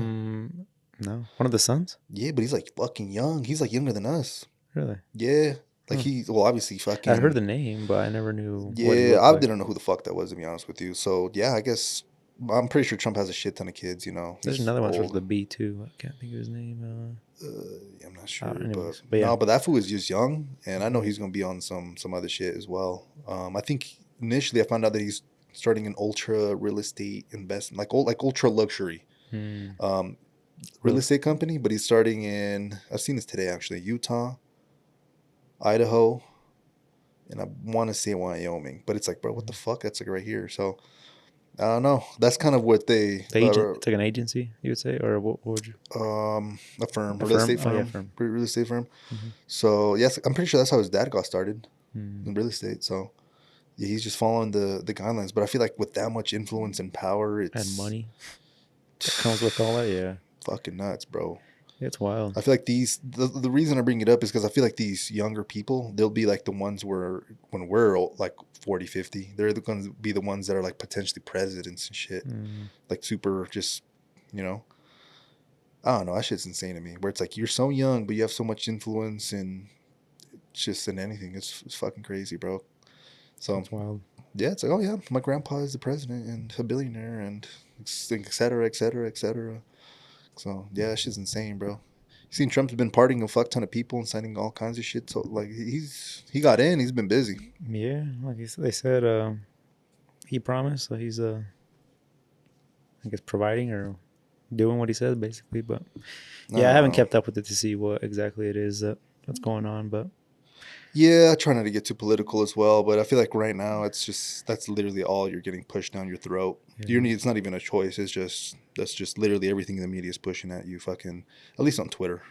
Speaker 1: No, one of the sons.
Speaker 2: Yeah, but he's like fucking young. He's like younger than us.
Speaker 1: Really?
Speaker 2: Yeah. Like obviously fucking.
Speaker 1: I heard the name, but I never knew.
Speaker 2: Yeah, I didn't know who the fuck that was, to be honest with you. So yeah, I guess I'm pretty sure Trump has a shit ton of kids.
Speaker 1: There's another one with the B too. I can't think of his name.
Speaker 2: I'm not sure, but that fool is just young, and I know he's gonna be on some other shit as well. I think initially I found out that he's starting an ultra real estate investment, like ultra luxury real estate company. But he's starting in, I've seen this today actually, Utah, Idaho, and I want to say Wyoming. But it's like, bro, what the fuck? That's like right here. So I don't know. That's kind of what they
Speaker 1: It's like an agency, you would say, or what would you?
Speaker 2: a firm,
Speaker 1: A
Speaker 2: real
Speaker 1: firm?
Speaker 2: estate
Speaker 1: Oh yeah,
Speaker 2: firm,
Speaker 1: firm.
Speaker 2: real estate firm.
Speaker 1: Mm-hmm.
Speaker 2: So yes, I'm pretty sure that's how his dad got started in real estate. So yeah, he's just following the guidelines. But I feel like with that much influence and power, it's
Speaker 1: And money that comes with all that. Yeah,
Speaker 2: fucking nuts, bro.
Speaker 1: it's wild.
Speaker 2: I feel like the reason I bring it up is because I feel like these younger people, they'll be like the ones where when we're like 40, 50, they're going to be the ones that are like potentially presidents and shit. Like super just, you know, I don't know. That shit's insane to me. Where it's like you're so young, but you have so much influence and just in anything. It's fucking crazy, bro. So
Speaker 1: It's wild.
Speaker 2: yeah, it's like, oh yeah, my grandpa is the president and a billionaire and et cetera, et cetera, et cetera. So yeah, that shit's insane, bro. You seen Trump's been partying a fuck ton of people and signing all kinds of shit. So like he got in. He's been busy.
Speaker 1: Yeah, like they said, he promised, so he's I guess providing or doing what he said basically. But yeah, I haven't kept up with it to see what exactly it is that's going on. But
Speaker 2: yeah, I try not to get too political as well. But I feel like right now it's just that's literally all you're getting pushed down your throat. Yeah. It's not even a choice. It's just that's just literally everything the media is pushing at you. Fucking at least on Twitter.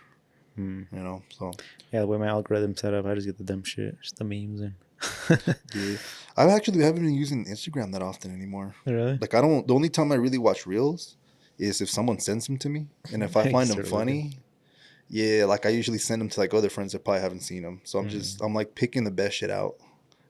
Speaker 2: You know, so
Speaker 1: yeah, the way my algorithm's set up, I just get the dumb shit, just the memes and.
Speaker 2: Yeah, I actually haven't been using Instagram that often anymore.
Speaker 1: Really?
Speaker 2: Like I don't. The only time I really watch reels is if someone sends them to me, and if I find them funny, yeah, like I usually send them to like other friends that probably haven't seen them. So I'm like picking the best shit out.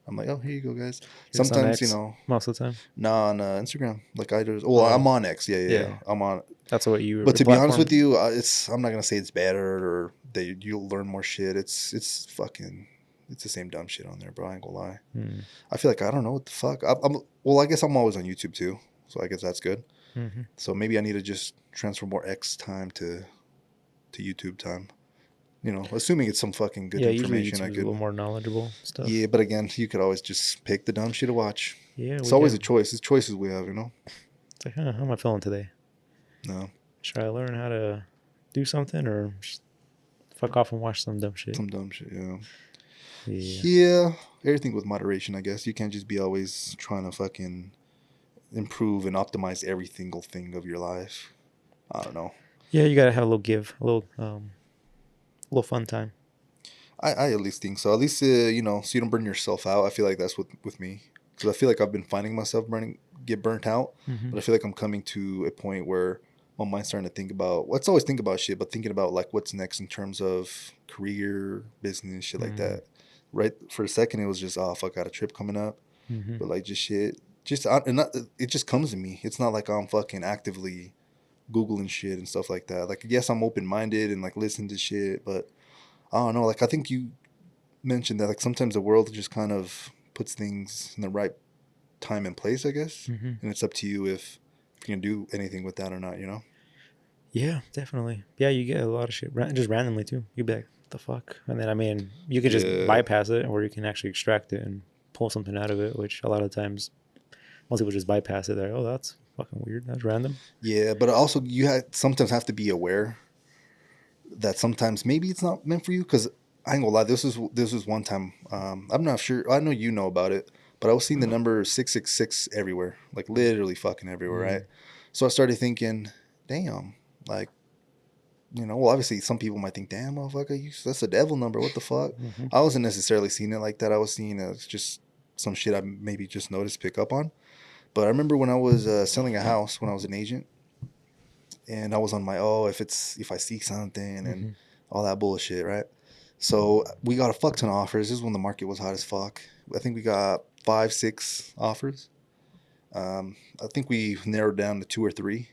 Speaker 2: I'm like, oh, here you go, guys. Sometimes, you know,
Speaker 1: most of the time.
Speaker 2: Nah, on Instagram. Like I just, well, I'm on X. Yeah. I'm on.
Speaker 1: That's what you.
Speaker 2: But to be honest with you, I'm not gonna say it's better or that you'll learn more shit. It's fucking. It's the same dumb shit on there, bro. I ain't gonna lie. I feel like I don't know what the fuck. Well, I guess I'm always on YouTube too, so I guess that's good. So maybe I need to just transfer more X time to YouTube time. You know, assuming it's some fucking good information.
Speaker 1: I could a little more knowledgeable stuff.
Speaker 2: Yeah, but again, you could always just pick the dumb shit to watch.
Speaker 1: Yeah,
Speaker 2: it's always a choice. It's choices we have, you know.
Speaker 1: It's like, how am I feeling today?
Speaker 2: No.
Speaker 1: Should I learn how to do something or just fuck off and watch some dumb shit?
Speaker 2: Some dumb shit, yeah. Yeah, everything with moderation, I guess. You can't just be always trying to fucking improve and optimize every single thing of your life. I don't know.
Speaker 1: Yeah, you gotta have a little fun time.
Speaker 2: I at least think so. At least you know, so you don't burn yourself out. I feel like that's with me because I feel like I've been finding myself get burnt out, but I feel like I'm coming to a point where my mind's starting to think about. Let's always think about shit, but thinking about like what's next in terms of career, business, shit like that. Right for a second, it was just fuck, I got a trip coming up, but like just shit, it just comes to me. It's not like I'm fucking actively Googling shit and stuff like that. Like yes, I'm open minded and like listen to shit, but I don't know. Like I think you mentioned that like sometimes the world just kind of puts things in the right time and place, I guess, and it's up to you if you can do anything with that or not. You know?
Speaker 1: Yeah, definitely. Yeah, you get a lot of shit just randomly too. You'd be like, the fuck? And then, I mean, you can just bypass it or you can actually extract it and pull something out of it, which a lot of times most people just bypass it. They're like, oh, that's fucking weird. That's random.
Speaker 2: Yeah, but also you sometimes have to be aware that sometimes maybe it's not meant for you because I ain't gonna lie. This was one time. I'm not sure. I know you know about it, but I was seeing the number 666 everywhere, like literally fucking everywhere, right? So I started thinking, damn, like, you know, well, obviously some people might think, damn, motherfucker, that's a devil number. What the fuck? I wasn't necessarily seeing it like that. I was seeing it as just some shit I maybe just noticed, pick up on. But I remember when I was selling a house when I was an agent, and I was on my if I see something and all that bullshit, right? So we got a fuck ton of offers. This is when the market was hot as fuck. I think we got 5-6 offers. I think we narrowed down to 2 or 3,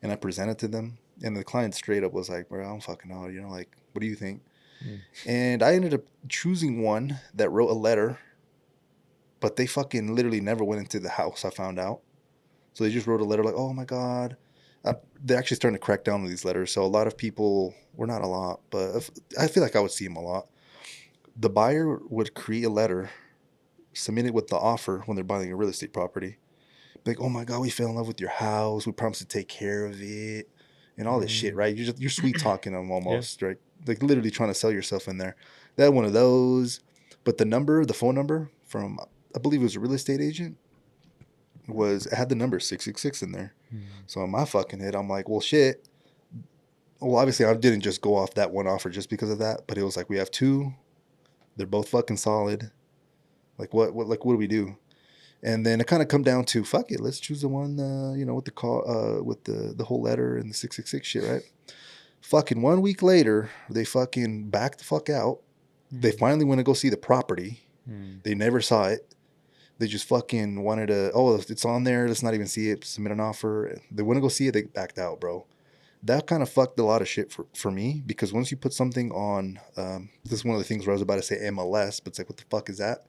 Speaker 2: and I presented to them. And the client straight up was like, bro, I don't fucking know. You know, like, what do you think? And I ended up choosing one that wrote a letter, but they fucking literally never went into the house, I found out. So they just wrote a letter like, oh my God. They're actually starting to crack down on these letters. So a lot of people, well, not a lot, but I feel like I would see them a lot. The buyer would create a letter submit it with the offer when they're buying a real estate property. Like, oh my God, we fell in love with your house. We promised to take care of it and all this shit, right? You're sweet talking them almost, right? Like literally trying to sell yourself in there. They had one of those, but the phone number from, I believe it was a real estate agent, it had the number 666 in there. So in my fucking head, I'm like, well, shit. Well, obviously I didn't just go off that one offer just because of that, but it was like, we have two. They're both fucking solid. Like what do we do? And then it kind of come down to, fuck it, let's choose the one, with the call, with the whole letter and the 666 shit, right? Fucking 1 week later, they fucking backed the fuck out. They finally went to go see the property. They never saw it. They just fucking wanted to, oh, it's on there, let's not even see it, submit an offer. They went to go see it, they backed out, bro. That kind of fucked a lot of shit for me, because once you put something on, this is one of the things where I was about to say MLS, but it's like, what the fuck is that?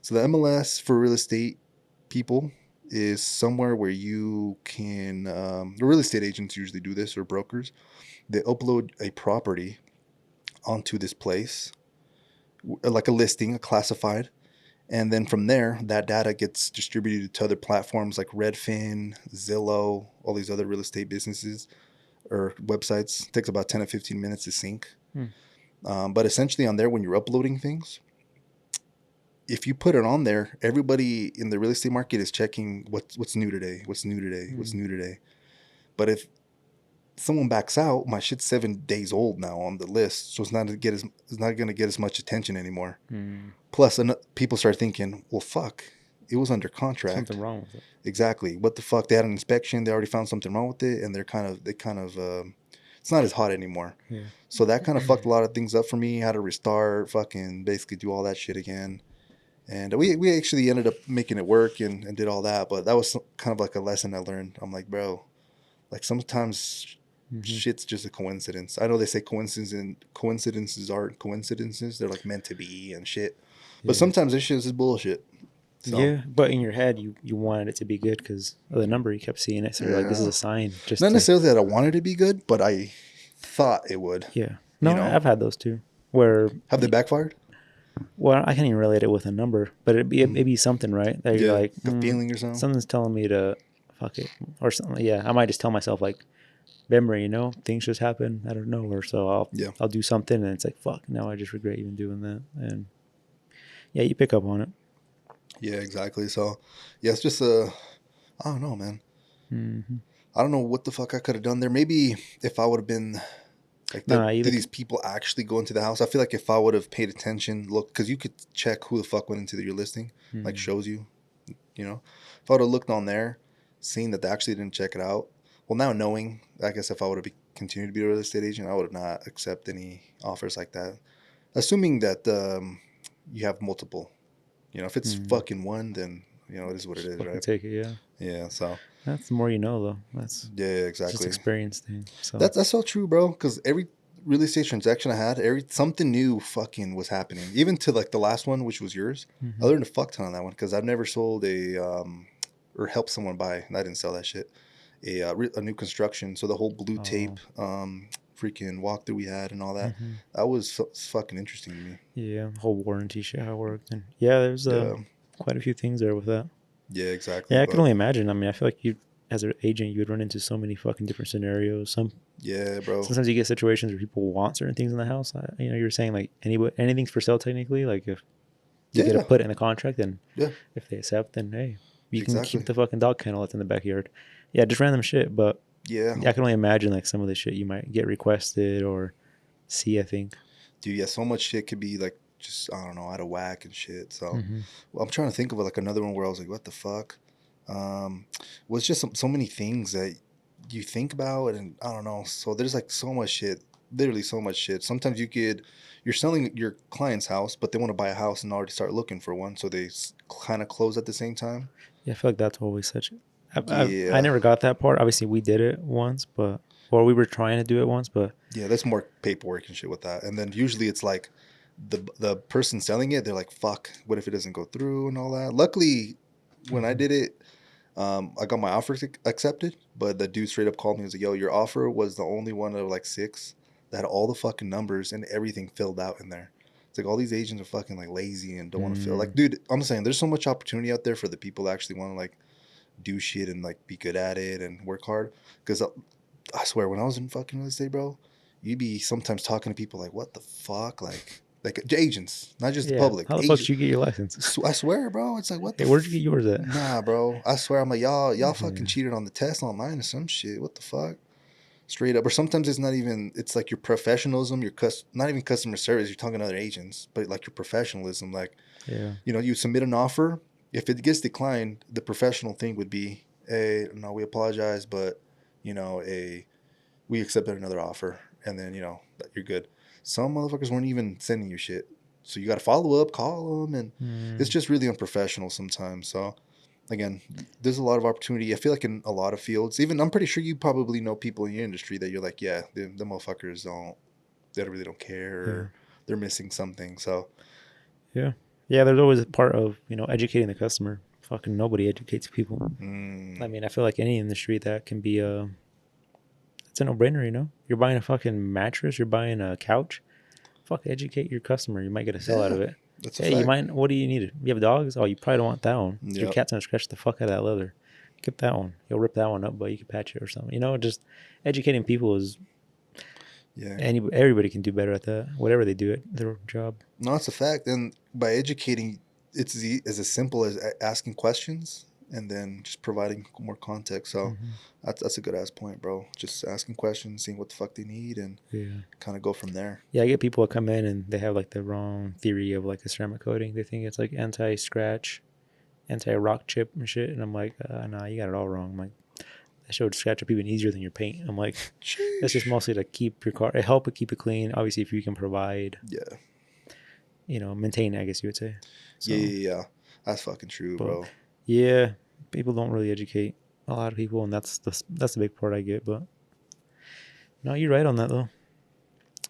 Speaker 2: So the MLS for real estate people is somewhere where you can, the real estate agents usually do this, or brokers. They upload a property onto this place, like a listing, a classified. And then from there, that data gets distributed to other platforms like Redfin, Zillow, all these other real estate businesses or websites. It takes about 10 to 15 minutes to sync. But essentially on there, when you're uploading things, if you put it on there, everybody in the real estate market is checking what's new today, what's new today. But if someone backs out, my shit's 7 days old now on the list, so it's not going to get as much attention anymore. Plus, people start thinking, well, fuck, it was under contract.
Speaker 1: Something wrong with it.
Speaker 2: Exactly. What the fuck? They had an inspection. They already found something wrong with it, and they kind of it's not as hot anymore.
Speaker 1: Yeah.
Speaker 2: So that kind of fucked a lot of things up for me. Had to restart, fucking basically do all that shit again. And we actually ended up making it work and did all that. But that was kind of like a lesson I learned. I'm like, bro, like sometimes shit's just a coincidence. I know they say coincidences aren't coincidences. They're like meant to be and shit. But sometimes this shit is bullshit. So.
Speaker 1: Yeah, but in your head, you wanted it to be good because of the number. You kept seeing it. So you're like, this is a sign. Just
Speaker 2: not necessarily that I wanted it to be good, but I thought it would.
Speaker 1: Yeah. No, I've had those too. Where
Speaker 2: have they backfired?
Speaker 1: Well, I can't even relate it with a number, but it'd be something, right? That you're like,
Speaker 2: a feeling or something.
Speaker 1: Something's telling me to fuck it or something. Yeah, I might just tell myself like, memory, things just happen out of nowhere. So I'll do something, and it's like, fuck, now I just regret even doing that. And yeah, you pick up on it.
Speaker 2: Yeah, exactly. So yeah, it's just I don't know, man. I don't know what the fuck I could have done there. Maybe if I would have been. Like, did these people actually go into the house? I feel like if I would have paid attention, look, because you could check who the fuck went into your listing, like shows you, If I would have looked on there, seen that they actually didn't check it out. Well, now knowing, I guess if I would have continued to be a real estate agent, I would have not accept any offers like that. Assuming that you have multiple. If it's fucking one, then, it is what it is, right?
Speaker 1: Take it, yeah.
Speaker 2: Yeah, so.
Speaker 1: That's the more you know, though. That's
Speaker 2: exactly.
Speaker 1: Just experience thing. So
Speaker 2: that's so true, bro. Because every real estate transaction I had, something new fucking was happening. Even to like the last one, which was yours, I learned a fuck ton on that one because I've never sold or helped someone buy. And I didn't sell that shit. A new construction. So the whole blue tape, freaking walkthrough we had and all that. That was fucking interesting to me.
Speaker 1: Yeah, whole warranty shit how it worked, and there's quite a few things there with that.
Speaker 2: Yeah, exactly.
Speaker 1: Yeah, I can only imagine. I mean, I feel like you, as an agent, you would run into so many fucking different scenarios.
Speaker 2: Yeah, bro.
Speaker 1: Sometimes you get situations where people want certain things in the house. You were saying like anything's for sale technically. Like if you get to put it in the contract, and if they accept, then hey, you can keep the fucking dog kennel that's in the backyard. Yeah, just random shit. But I can only imagine like some of the shit you might get requested or see. I think,
Speaker 2: dude, so much shit could be like. Just, I don't know, out of whack and shit. So well, I'm trying to think of like another one where I was like, what the fuck? Was just so many things that you think about, and I don't know. So there's like so much shit, literally so much shit. Sometimes you're selling your client's house, but they want to buy a house and already start looking for one. So they kind of close at the same time.
Speaker 1: Yeah, I feel like that's always such. I never got that part. Obviously, we did it once, or we were trying to do it once, but
Speaker 2: yeah, there's more paperwork and shit with that. And then usually it's like, the person selling it, they're like, fuck, what if it doesn't go through and all that. Luckily, when I did it, I got my offer accepted, but the dude straight up called me and was like, yo, your offer was the only one of like 6 that had all the fucking numbers and everything filled out in there. It's It's like all these agents are fucking like lazy and don't want to feel like, dude, I'm saying there's so much opportunity out there for the people that actually want to like do shit and like be good at it and work hard. Because I swear, when I was in fucking real estate, bro, you'd be sometimes talking to people like, what the fuck? Like agents, not just the public.
Speaker 1: How the fuck did you get your license?
Speaker 2: I swear, bro. It's like, what the
Speaker 1: where'd you get yours at?
Speaker 2: Nah, bro. I swear, I'm like, y'all fucking cheated on the test online or some shit. What the fuck? Straight up. Or sometimes it's not even, it's like your professionalism, not even customer service. You're talking to other agents, but like your professionalism. Like, you know, you submit an offer. If it gets declined, the professional thing would be, hey, no, we apologize, but, you know, we accepted another offer. And then, you know, you're good. Some motherfuckers weren't even sending you shit. So you got to follow up, call them. And it's just really unprofessional sometimes. So, again, there's a lot of opportunity. I feel like in a lot of fields, even I'm pretty sure you probably know people in your industry that you're like, yeah, the motherfuckers they really don't care or they're missing something. So,
Speaker 1: yeah, there's always a part of, you know, educating the customer. Fucking nobody educates people. I mean, I feel like any industry that can be it's a no-brainer, you know? You're buying a fucking mattress, you're buying a couch. Fuck, educate your customer. You might get a sell out of it.
Speaker 2: That's a fact.
Speaker 1: You might, what do you need? You have dogs? Oh, you probably don't want that one.
Speaker 2: Yep.
Speaker 1: Your cat's going to scratch the fuck out of that leather. Get that one. You'll rip that one up, but you can patch it or something. You know, just educating people is, everybody can do better at that. Whatever they do at their job.
Speaker 2: No, it's a fact. And by educating, it's as simple as asking questions and then just providing more context. So that's a good ass point, bro. Just asking questions, seeing what the fuck they need, and kind of go from there.
Speaker 1: Yeah, I get people that come in and they have like the wrong theory of like a ceramic coating. They think it's like anti-scratch, anti-rock chip and shit. And I'm like, nah, you got it all wrong. I'm like, that shit would scratch up even easier than your paint. I'm like, that's just mostly to keep your car, help it keep it clean. Obviously, if you can provide, you know, maintain, I guess you would say. So,
Speaker 2: yeah. That's fucking true, bro.
Speaker 1: Yeah, people don't really educate a lot of people, and that's the big part I get. But no, you're right on that though.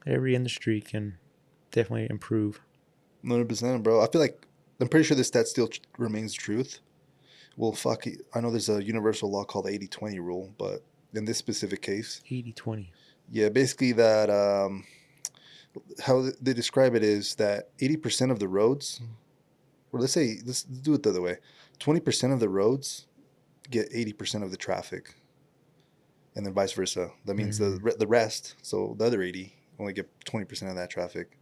Speaker 1: Every industry can definitely improve.
Speaker 2: 100%, bro. I feel like I'm pretty sure this stat still remains truth. Well, fuck, I know there's a universal law called the 80-20 rule, but in this specific case,
Speaker 1: 80-20.
Speaker 2: Yeah, basically that how they describe it is that 80% of the roads, or let's do it the other way, 20% of the roads get 80% of the traffic, and then vice versa. That means the rest, so the other 80 only get 20% of that traffic.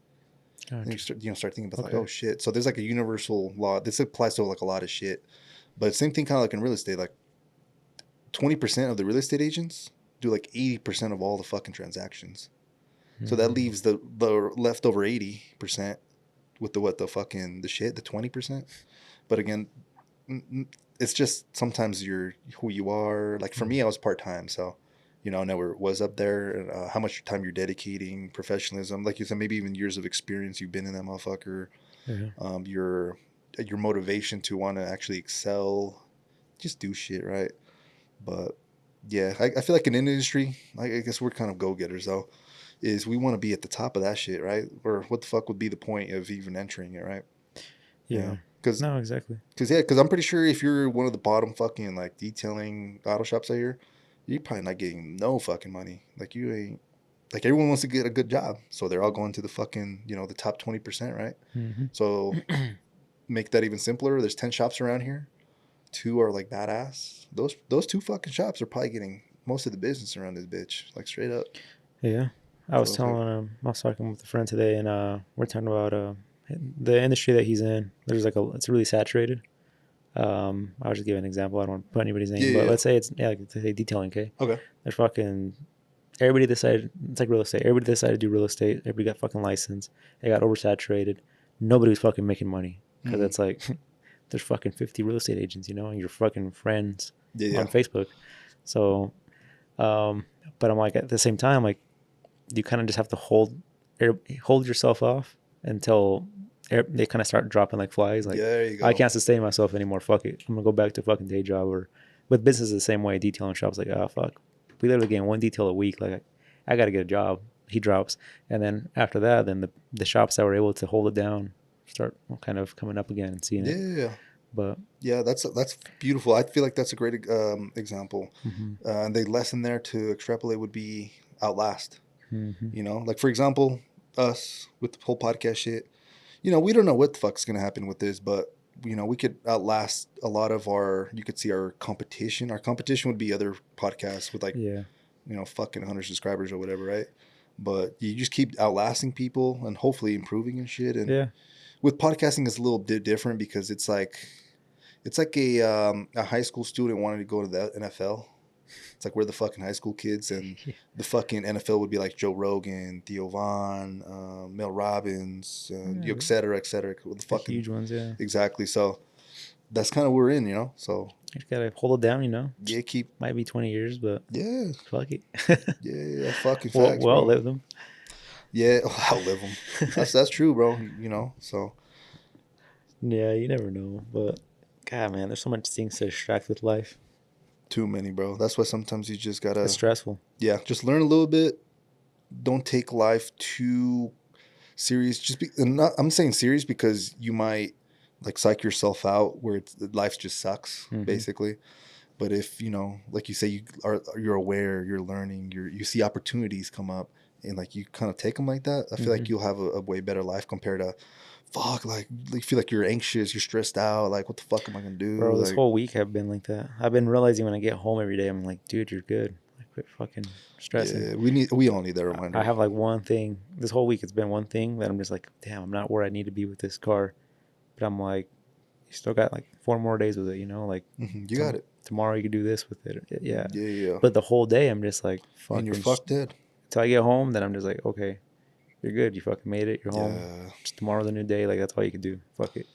Speaker 2: Gotcha. And you start thinking about like, oh shit. So there's like a universal law. This applies to like a lot of shit, but same thing kind of like in real estate. Like 20% of the real estate agents do like 80% of all the fucking transactions. So that leaves the leftover 80% with the 20%. But again, it's just sometimes you're who you are. Like for me, I was part-time, so you know, I never was up there. How much time you're dedicating, professionalism, like you said, maybe even years of experience you've been in that motherfucker. Your motivation to want to actually excel, just do shit right. But yeah, I feel like in an industry, I guess we're kind of go-getters though, is we want to be at the top of that shit, right? Or what the fuck would be the point of even entering it, right?
Speaker 1: Yeah. No, exactly.
Speaker 2: Because I'm pretty sure if you're one of the bottom fucking like detailing auto shops out here, you're probably not getting no fucking money. Like you ain't, like everyone wants to get a good job, so they're all going to the fucking, you know, the top 20%, right? So make that even simpler. There's 10 shops around here. 2 are like badass. Those 2 fucking shops are probably getting most of the business around this bitch, like straight up.
Speaker 1: Yeah, I was telling him, I was talking with a friend today, and we're talking about the industry that he's in. There's like it's really saturated. I'll just give an example. I don't want to put anybody's name, but let's say it's like let's say detailing. Okay. There's fucking everybody decided, it's like real estate. Everybody decided to do real estate. Everybody got fucking licensed. It got oversaturated. Nobody was fucking making money because it's like there's fucking 50 real estate agents, you know, and you're fucking friends on Facebook. So, but I'm like at the same time, like you kind of just have to hold yourself off until they kind of start dropping like flies. Like, there you go. I can't sustain myself anymore. Fuck it. I'm gonna go back to a fucking day job. Or with business the same way. Detailing shops, like, oh fuck, we literally getting 1 detail a week. Like, I gotta get a job. He drops, and then after that, then the shops that were able to hold it down start kind of coming up again and seeing it.
Speaker 2: Yeah.
Speaker 1: But
Speaker 2: yeah, that's beautiful. I feel like that's a great example. And the lesson there to extrapolate would be outlast. You know, like for example, us with the whole podcast shit. we don't know what the fuck's gonna happen with this, but we could outlast a lot of you could see our competition. Our competition would be other podcasts with like, fucking 100 subscribers or whatever, right? But you just keep outlasting people and hopefully improving and shit. And with podcasting, it's a little bit different because it's like a high school student wanting to go to the NFL. It's like we're the fucking high school kids, and the fucking NFL would be like Joe Rogan, Theo Von, Mel Robbins, et cetera, et cetera. The fucking
Speaker 1: huge ones, yeah.
Speaker 2: Exactly. So that's kind of what we're in, So
Speaker 1: you just gotta hold it down,
Speaker 2: Yeah,
Speaker 1: might be 20 years, but
Speaker 2: yeah,
Speaker 1: fuck it.
Speaker 2: yeah, fucking facts.
Speaker 1: We'll
Speaker 2: bro.
Speaker 1: outlive them.
Speaker 2: Yeah, outlive them. That's true, bro. So.
Speaker 1: Yeah, you never know, but God, man, there's so much things to distract with life.
Speaker 2: Too many, bro. That's why sometimes you just gotta.
Speaker 1: It's stressful.
Speaker 2: Yeah, just learn a little bit. Don't take life too serious. I'm saying serious because you might like psych yourself out where life just sucks, basically. But if like you say, you're aware, you're learning, you see opportunities come up, and like you kind of take them like that, I feel like you'll have a way better life compared to. Fuck, like you feel like you're anxious, you're stressed out, like what the fuck am I gonna do?
Speaker 1: Bro, this whole week I've been like that. I've been realizing when I get home every day, I'm like, dude, you're good. Like, quit fucking stressing.
Speaker 2: Yeah, we all need that reminder.
Speaker 1: I have like one thing. This whole week it's been one thing that I'm just like, damn, I'm not where I need to be with this car. But I'm like, you still got like 4 more days with it, like
Speaker 2: you got it.
Speaker 1: Tomorrow you can do this with it. Yeah.
Speaker 2: Yeah.
Speaker 1: But the whole day I'm just like, fucking.
Speaker 2: And you're fucked dead.
Speaker 1: Until I get home, then I'm just like, okay. You're good. You fucking made it. You're home. Just tomorrow's a new day. Like, that's all you can do. Fuck it.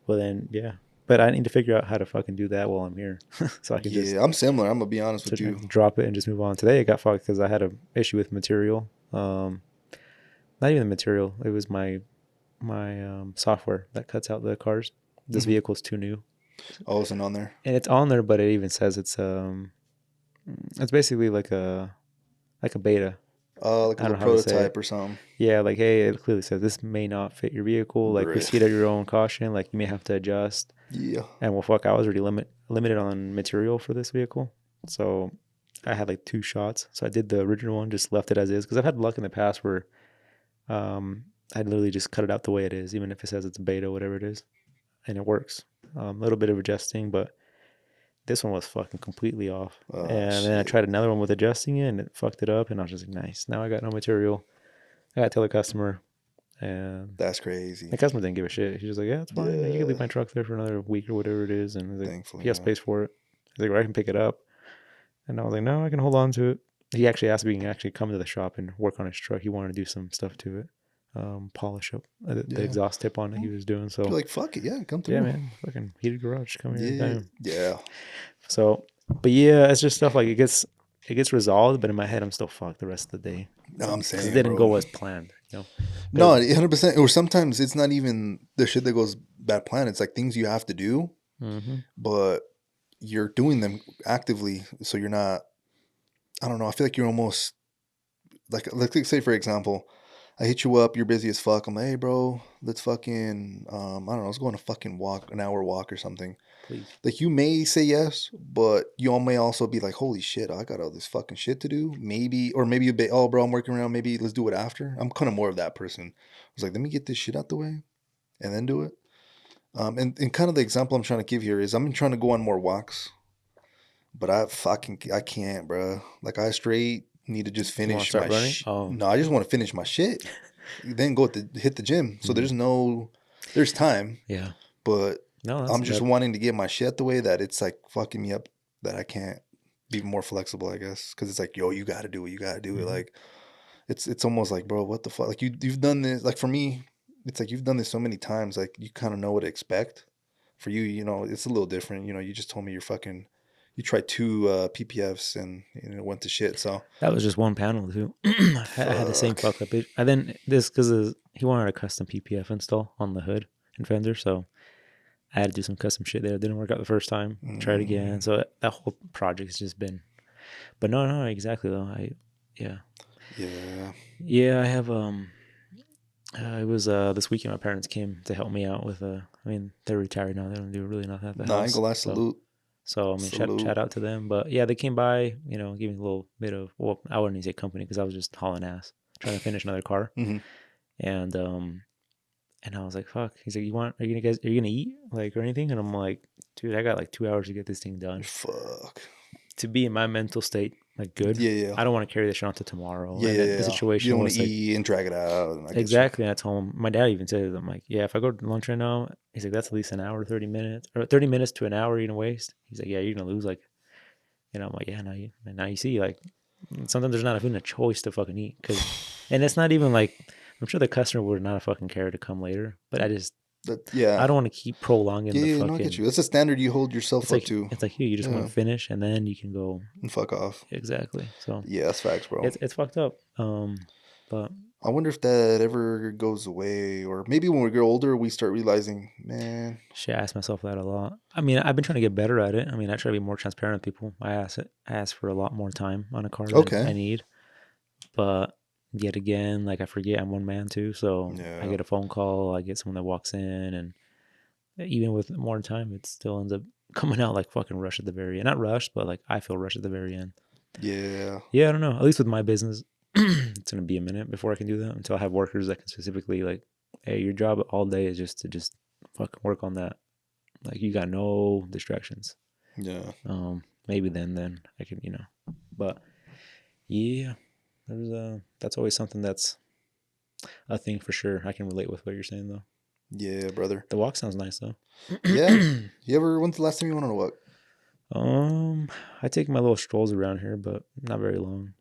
Speaker 1: Well, then, yeah. But I need to figure out how to fucking do that while I'm here. So I can just...
Speaker 2: Yeah, I'm similar. I'm going to be honest with you.
Speaker 1: Drop it and just move on. Today, it got fucked because I had an issue with material. Not even the material. It was my software that cuts out the cars. This vehicle's too new.
Speaker 2: Oh, it's on there?
Speaker 1: And it's on there, but it even says it's basically like a beta.
Speaker 2: Like a prototype or something.
Speaker 1: Yeah, like, hey, it clearly says this may not fit your vehicle. Like, proceed at your own caution. Like, you may have to adjust.
Speaker 2: Yeah.
Speaker 1: And well, fuck, I was already limited on material for this vehicle. So I had like 2 shots. So I did the original one, just left it as is. Because I've had luck in the past where I literally just cut it out the way it is, even if it says it's beta, whatever it is. And it works. A little bit of adjusting, but this one was fucking completely off. Then I tried another one with adjusting it, and it fucked it up. And I was just like, nice. Now I got no material. I got to tell the customer. And
Speaker 2: that's crazy.
Speaker 1: The customer didn't give a shit. He's just like, yeah, it's fine. Yeah. You can leave my truck there for another week or whatever it is. And he's like, he has space for it. He's like, well, I can pick it up. And I was like, no, I can hold on to it. He actually asked if he can actually come to the shop and work on his truck. He wanted to do some stuff to it. Polish up the exhaust tip on it he was doing. So
Speaker 2: you're like, fuck it, come through.
Speaker 1: Yeah, man, fucking heated garage, come here.
Speaker 2: Yeah.
Speaker 1: So, but yeah, it's just stuff like it gets resolved, but in my head I'm still fucked the rest of the day.
Speaker 2: No, I'm saying
Speaker 1: it didn't go as planned.
Speaker 2: No, 100%. Or sometimes it's not even the shit that goes bad planned. It's like things you have to do, but you're doing them actively, so you're not. I don't know. I feel like you're almost like let's say for example. I hit you up, you're busy as fuck. I'm like, hey, bro, let's fucking, I don't know, let's go on a fucking walk, an hour walk or something.
Speaker 1: Please.
Speaker 2: Like, you may say yes, but you may also be like, holy shit, I got all this fucking shit to do. Maybe, or maybe you'll be, oh, bro, I'm working around. Maybe let's do it after. I'm kind of more of that person. I was like, let me get this shit out the way and then do it. And kind of the example I'm trying to give here is I'm trying to go on more walks, but I can't, bro. Like, I straight need to just finish my shit. No, I just want to finish my shit. Then go hit the gym. So there's time.
Speaker 1: Yeah.
Speaker 2: But I'm just wanting to get my shit the way that it's like fucking me up that I can't be more flexible, I guess. Because it's like, yo, you got to do it. You got to do it. Like, it's almost like, bro, what the fuck? Like, you've done this. Like, for me, it's like you've done this so many times. Like, you kind of know what to expect. For you, it's a little different. You just told me you tried 2 PPFs and it went to shit. So
Speaker 1: that was just one panel too. I had the same fuck up. And then this because he wanted a custom PPF install on the hood and fender, so I had to do some custom shit there. It didn't work out the first time. Tried again. So that whole project has just been. But no, exactly though. I have it was this weekend my parents came to help me out with they're retired now. They don't do really nothing at the house.
Speaker 2: I ain't gonna lie, salute.
Speaker 1: So, shout out to them. But yeah, they came by, give me a little bit of, well, I wouldn't even say company because I was just hauling ass, trying to finish another car. And And I was like, fuck. He's like, are you gonna eat? Like, or anything? And I'm like, dude, I got like 2 hours to get this thing done.
Speaker 2: Fuck.
Speaker 1: To be in my mental state, like, good.
Speaker 2: Yeah.
Speaker 1: I don't want to carry this shit on to tomorrow.
Speaker 2: Yeah,
Speaker 1: and then the
Speaker 2: You
Speaker 1: situation
Speaker 2: don't want
Speaker 1: was
Speaker 2: to
Speaker 1: like,
Speaker 2: eat and drag it out. And
Speaker 1: exactly. And I told him, my dad even said it. I'm like, yeah, if I go to lunch right now, he's like, that's at least an hour, 30 minutes, or 30 minutes to an hour you're gonna waste. He's like, yeah, you're gonna lose like, I'm like, yeah, now you see, like, sometimes there's not even a choice to fucking eat, and it's not even like, I'm sure the customer would not fucking care to come later, but I don't want to keep prolonging the fucking.
Speaker 2: No, I get you. That's a standard you hold yourself up to.
Speaker 1: It's like, here, you just want to finish, and then you can go
Speaker 2: and fuck off.
Speaker 1: Exactly. So
Speaker 2: yeah, that's facts, bro.
Speaker 1: It's fucked up. But
Speaker 2: I wonder if that ever goes away, or maybe when we grow older, we start realizing, man.
Speaker 1: Shit, I ask myself that a lot. I mean, I've been trying to get better at it. I mean, I try to be more transparent with people. I ask for a lot more time on a card than I need. But yet again, like, I forget I'm one man too. So I get a phone call, I get someone that walks in, and even with more time, it still ends up coming out like fucking rush at the very end. Not rush, but like I feel rush at the very end.
Speaker 2: Yeah.
Speaker 1: Yeah, I don't know. At least with my business, it's gonna be a minute before I can do that, until I have workers that can specifically, like, hey, your job all day is just to fucking work on that. Like, you got no distractions.
Speaker 2: Yeah.
Speaker 1: Maybe then I can, but yeah, that's always something that's a thing for sure. I can relate with what you're saying though.
Speaker 2: Yeah, brother.
Speaker 1: The walk sounds nice though.
Speaker 2: Yeah. When's the last time you went on a walk?
Speaker 1: I take my little strolls around here, but not very long.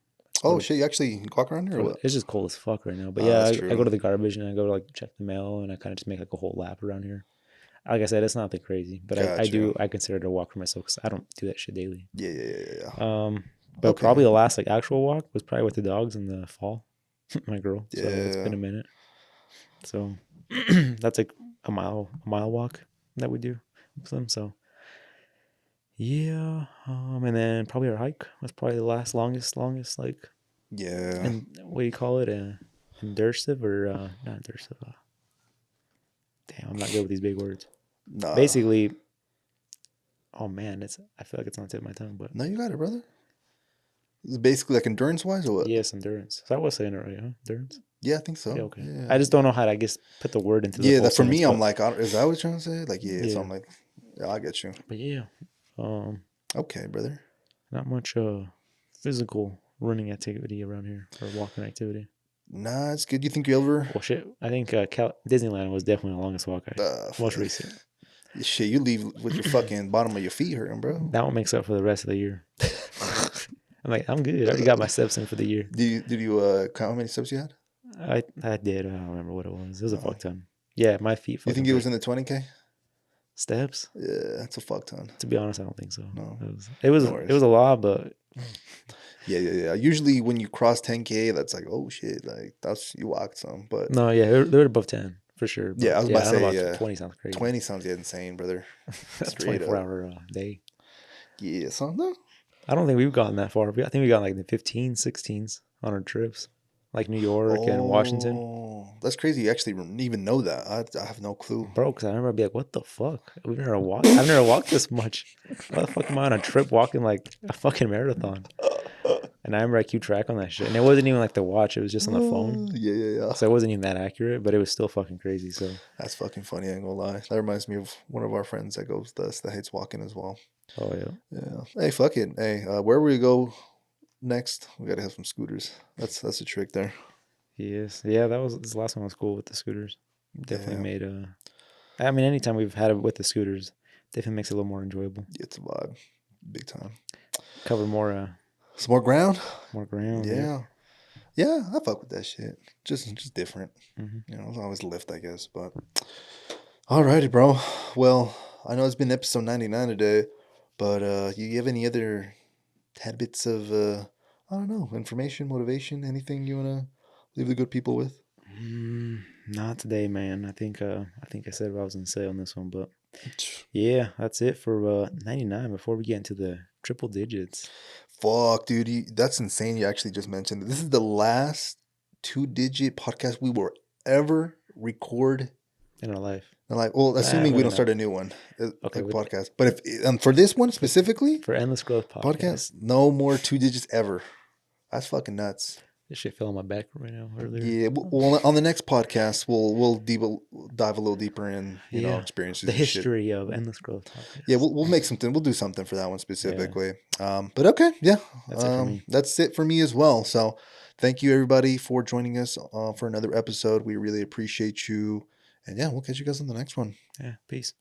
Speaker 2: Oh shit! You actually walk around here? Or what?
Speaker 1: It's just cold as fuck right now. But yeah, I go to the garbage and I go to like check the mail, and I kind of just make like a whole lap around here. Like I said, it's not that crazy, but I consider it a walk for myself because I don't do that shit daily.
Speaker 2: Yeah.
Speaker 1: But probably the last like actual walk was probably with the dogs in the fall. My girl.
Speaker 2: Yeah.
Speaker 1: So it's been a minute. So that's like a mile walk that we do with them. So yeah. And then probably our hike was probably the longest like.
Speaker 2: Yeah.
Speaker 1: And what do you call it? Endursive or not endursive? Damn, I'm not good with these big words.
Speaker 2: Nah.
Speaker 1: Basically, oh man, I feel like it's on the tip of my tongue, but
Speaker 2: no, you got it, brother. It's basically like endurance wise or what?
Speaker 1: Yes, endurance. So I was saying it right, huh? Endurance?
Speaker 2: Yeah, I think so.
Speaker 1: Yeah, okay.
Speaker 2: Yeah.
Speaker 1: I just don't know how to, I guess, put the word into the
Speaker 2: yeah, that for me, I'm like, is that what you're trying to say? Like, yeah. So I'm like, yeah, I get you.
Speaker 1: But yeah.
Speaker 2: Okay, brother.
Speaker 1: Not much physical running activity around here, or walking activity.
Speaker 2: Nah, it's good. You think you ever?
Speaker 1: Well, shit. I think Disneyland was definitely the longest walk most recent.
Speaker 2: Shit, you leave with your fucking bottom of your feet hurting, bro.
Speaker 1: That one makes up for the rest of the year. I'm like, I'm good. I already got my steps in for the year.
Speaker 2: Did you count how many steps you had?
Speaker 1: I did. I don't remember what it was. It was a fuck ton. Yeah, my feet.
Speaker 2: You think it was in the 20K?
Speaker 1: Steps?
Speaker 2: Yeah, that's a fuck ton.
Speaker 1: To be honest, I don't think so.
Speaker 2: No.
Speaker 1: It was a lot, but
Speaker 2: yeah. Usually when you cross 10K, that's like, oh shit, like you walked some. But
Speaker 1: no, yeah, they're above 10 for sure. But
Speaker 2: yeah, I was about to say,
Speaker 1: about 20 sounds crazy.
Speaker 2: 20 sounds insane, brother.
Speaker 1: That's 24-hour day.
Speaker 2: Yeah, something.
Speaker 1: I don't think we've gotten that far. I think we got like the 15s, 16s on our trips, like New York and Washington.
Speaker 2: That's crazy. You actually even know that. I have no clue,
Speaker 1: bro. Because I remember I'd be like, "What the fuck? I've never walked this much. Why the fuck am I on a trip walking like a fucking marathon?" And I remember I keep track on that shit, and it wasn't even like the watch; it was just on the phone.
Speaker 2: Yeah.
Speaker 1: So it wasn't even that accurate, but it was still fucking crazy. So
Speaker 2: that's fucking funny. I ain't gonna lie. That reminds me of one of our friends that goes that hates walking as well.
Speaker 1: Oh yeah.
Speaker 2: Hey, fuck it. Hey, where we go next? We gotta have some scooters. That's a trick there.
Speaker 1: Yes. Yeah, this last one was cool with the scooters. Definitely made I mean, anytime we've had it with the scooters, definitely makes it a little more enjoyable.
Speaker 2: Yeah, it's a vibe, big time.
Speaker 1: Cover more.
Speaker 2: Some more ground.
Speaker 1: More ground.
Speaker 2: Yeah, I fuck with that shit. Just different.
Speaker 1: Mm-hmm.
Speaker 2: You know, it's always lift, I guess. But alrighty, bro. Well, I know it's been episode 99 today, but you have any other tidbits of I don't know, information, motivation, anything you wanna leave the good people with?
Speaker 1: Not today, man. I think I said what I was gonna say on this one, but yeah, that's it for 99. Before we get into the triple digits.
Speaker 2: Fuck, dude, that's insane. You actually just mentioned it. This is the last 2-digit podcast we will ever record
Speaker 1: in our life.
Speaker 2: Well, assuming we don't start a new one, podcast. But if for this one specifically,
Speaker 1: for Endless Growth
Speaker 2: podcast, no more 2 digits ever. That's fucking nuts.
Speaker 1: This shit fell on my back right now earlier.
Speaker 2: Yeah, well, on the next podcast, we'll dive a little deeper in experiences,
Speaker 1: the
Speaker 2: and
Speaker 1: history
Speaker 2: shit.
Speaker 1: of endless growth topics.
Speaker 2: Yeah, we'll make something. We'll do something for that one specifically. But okay, yeah,
Speaker 1: that's it for me.
Speaker 2: That's it for me as well. So thank you everybody for joining us for another episode. We really appreciate you, and yeah, we'll catch you guys on the next one.
Speaker 1: Yeah, peace.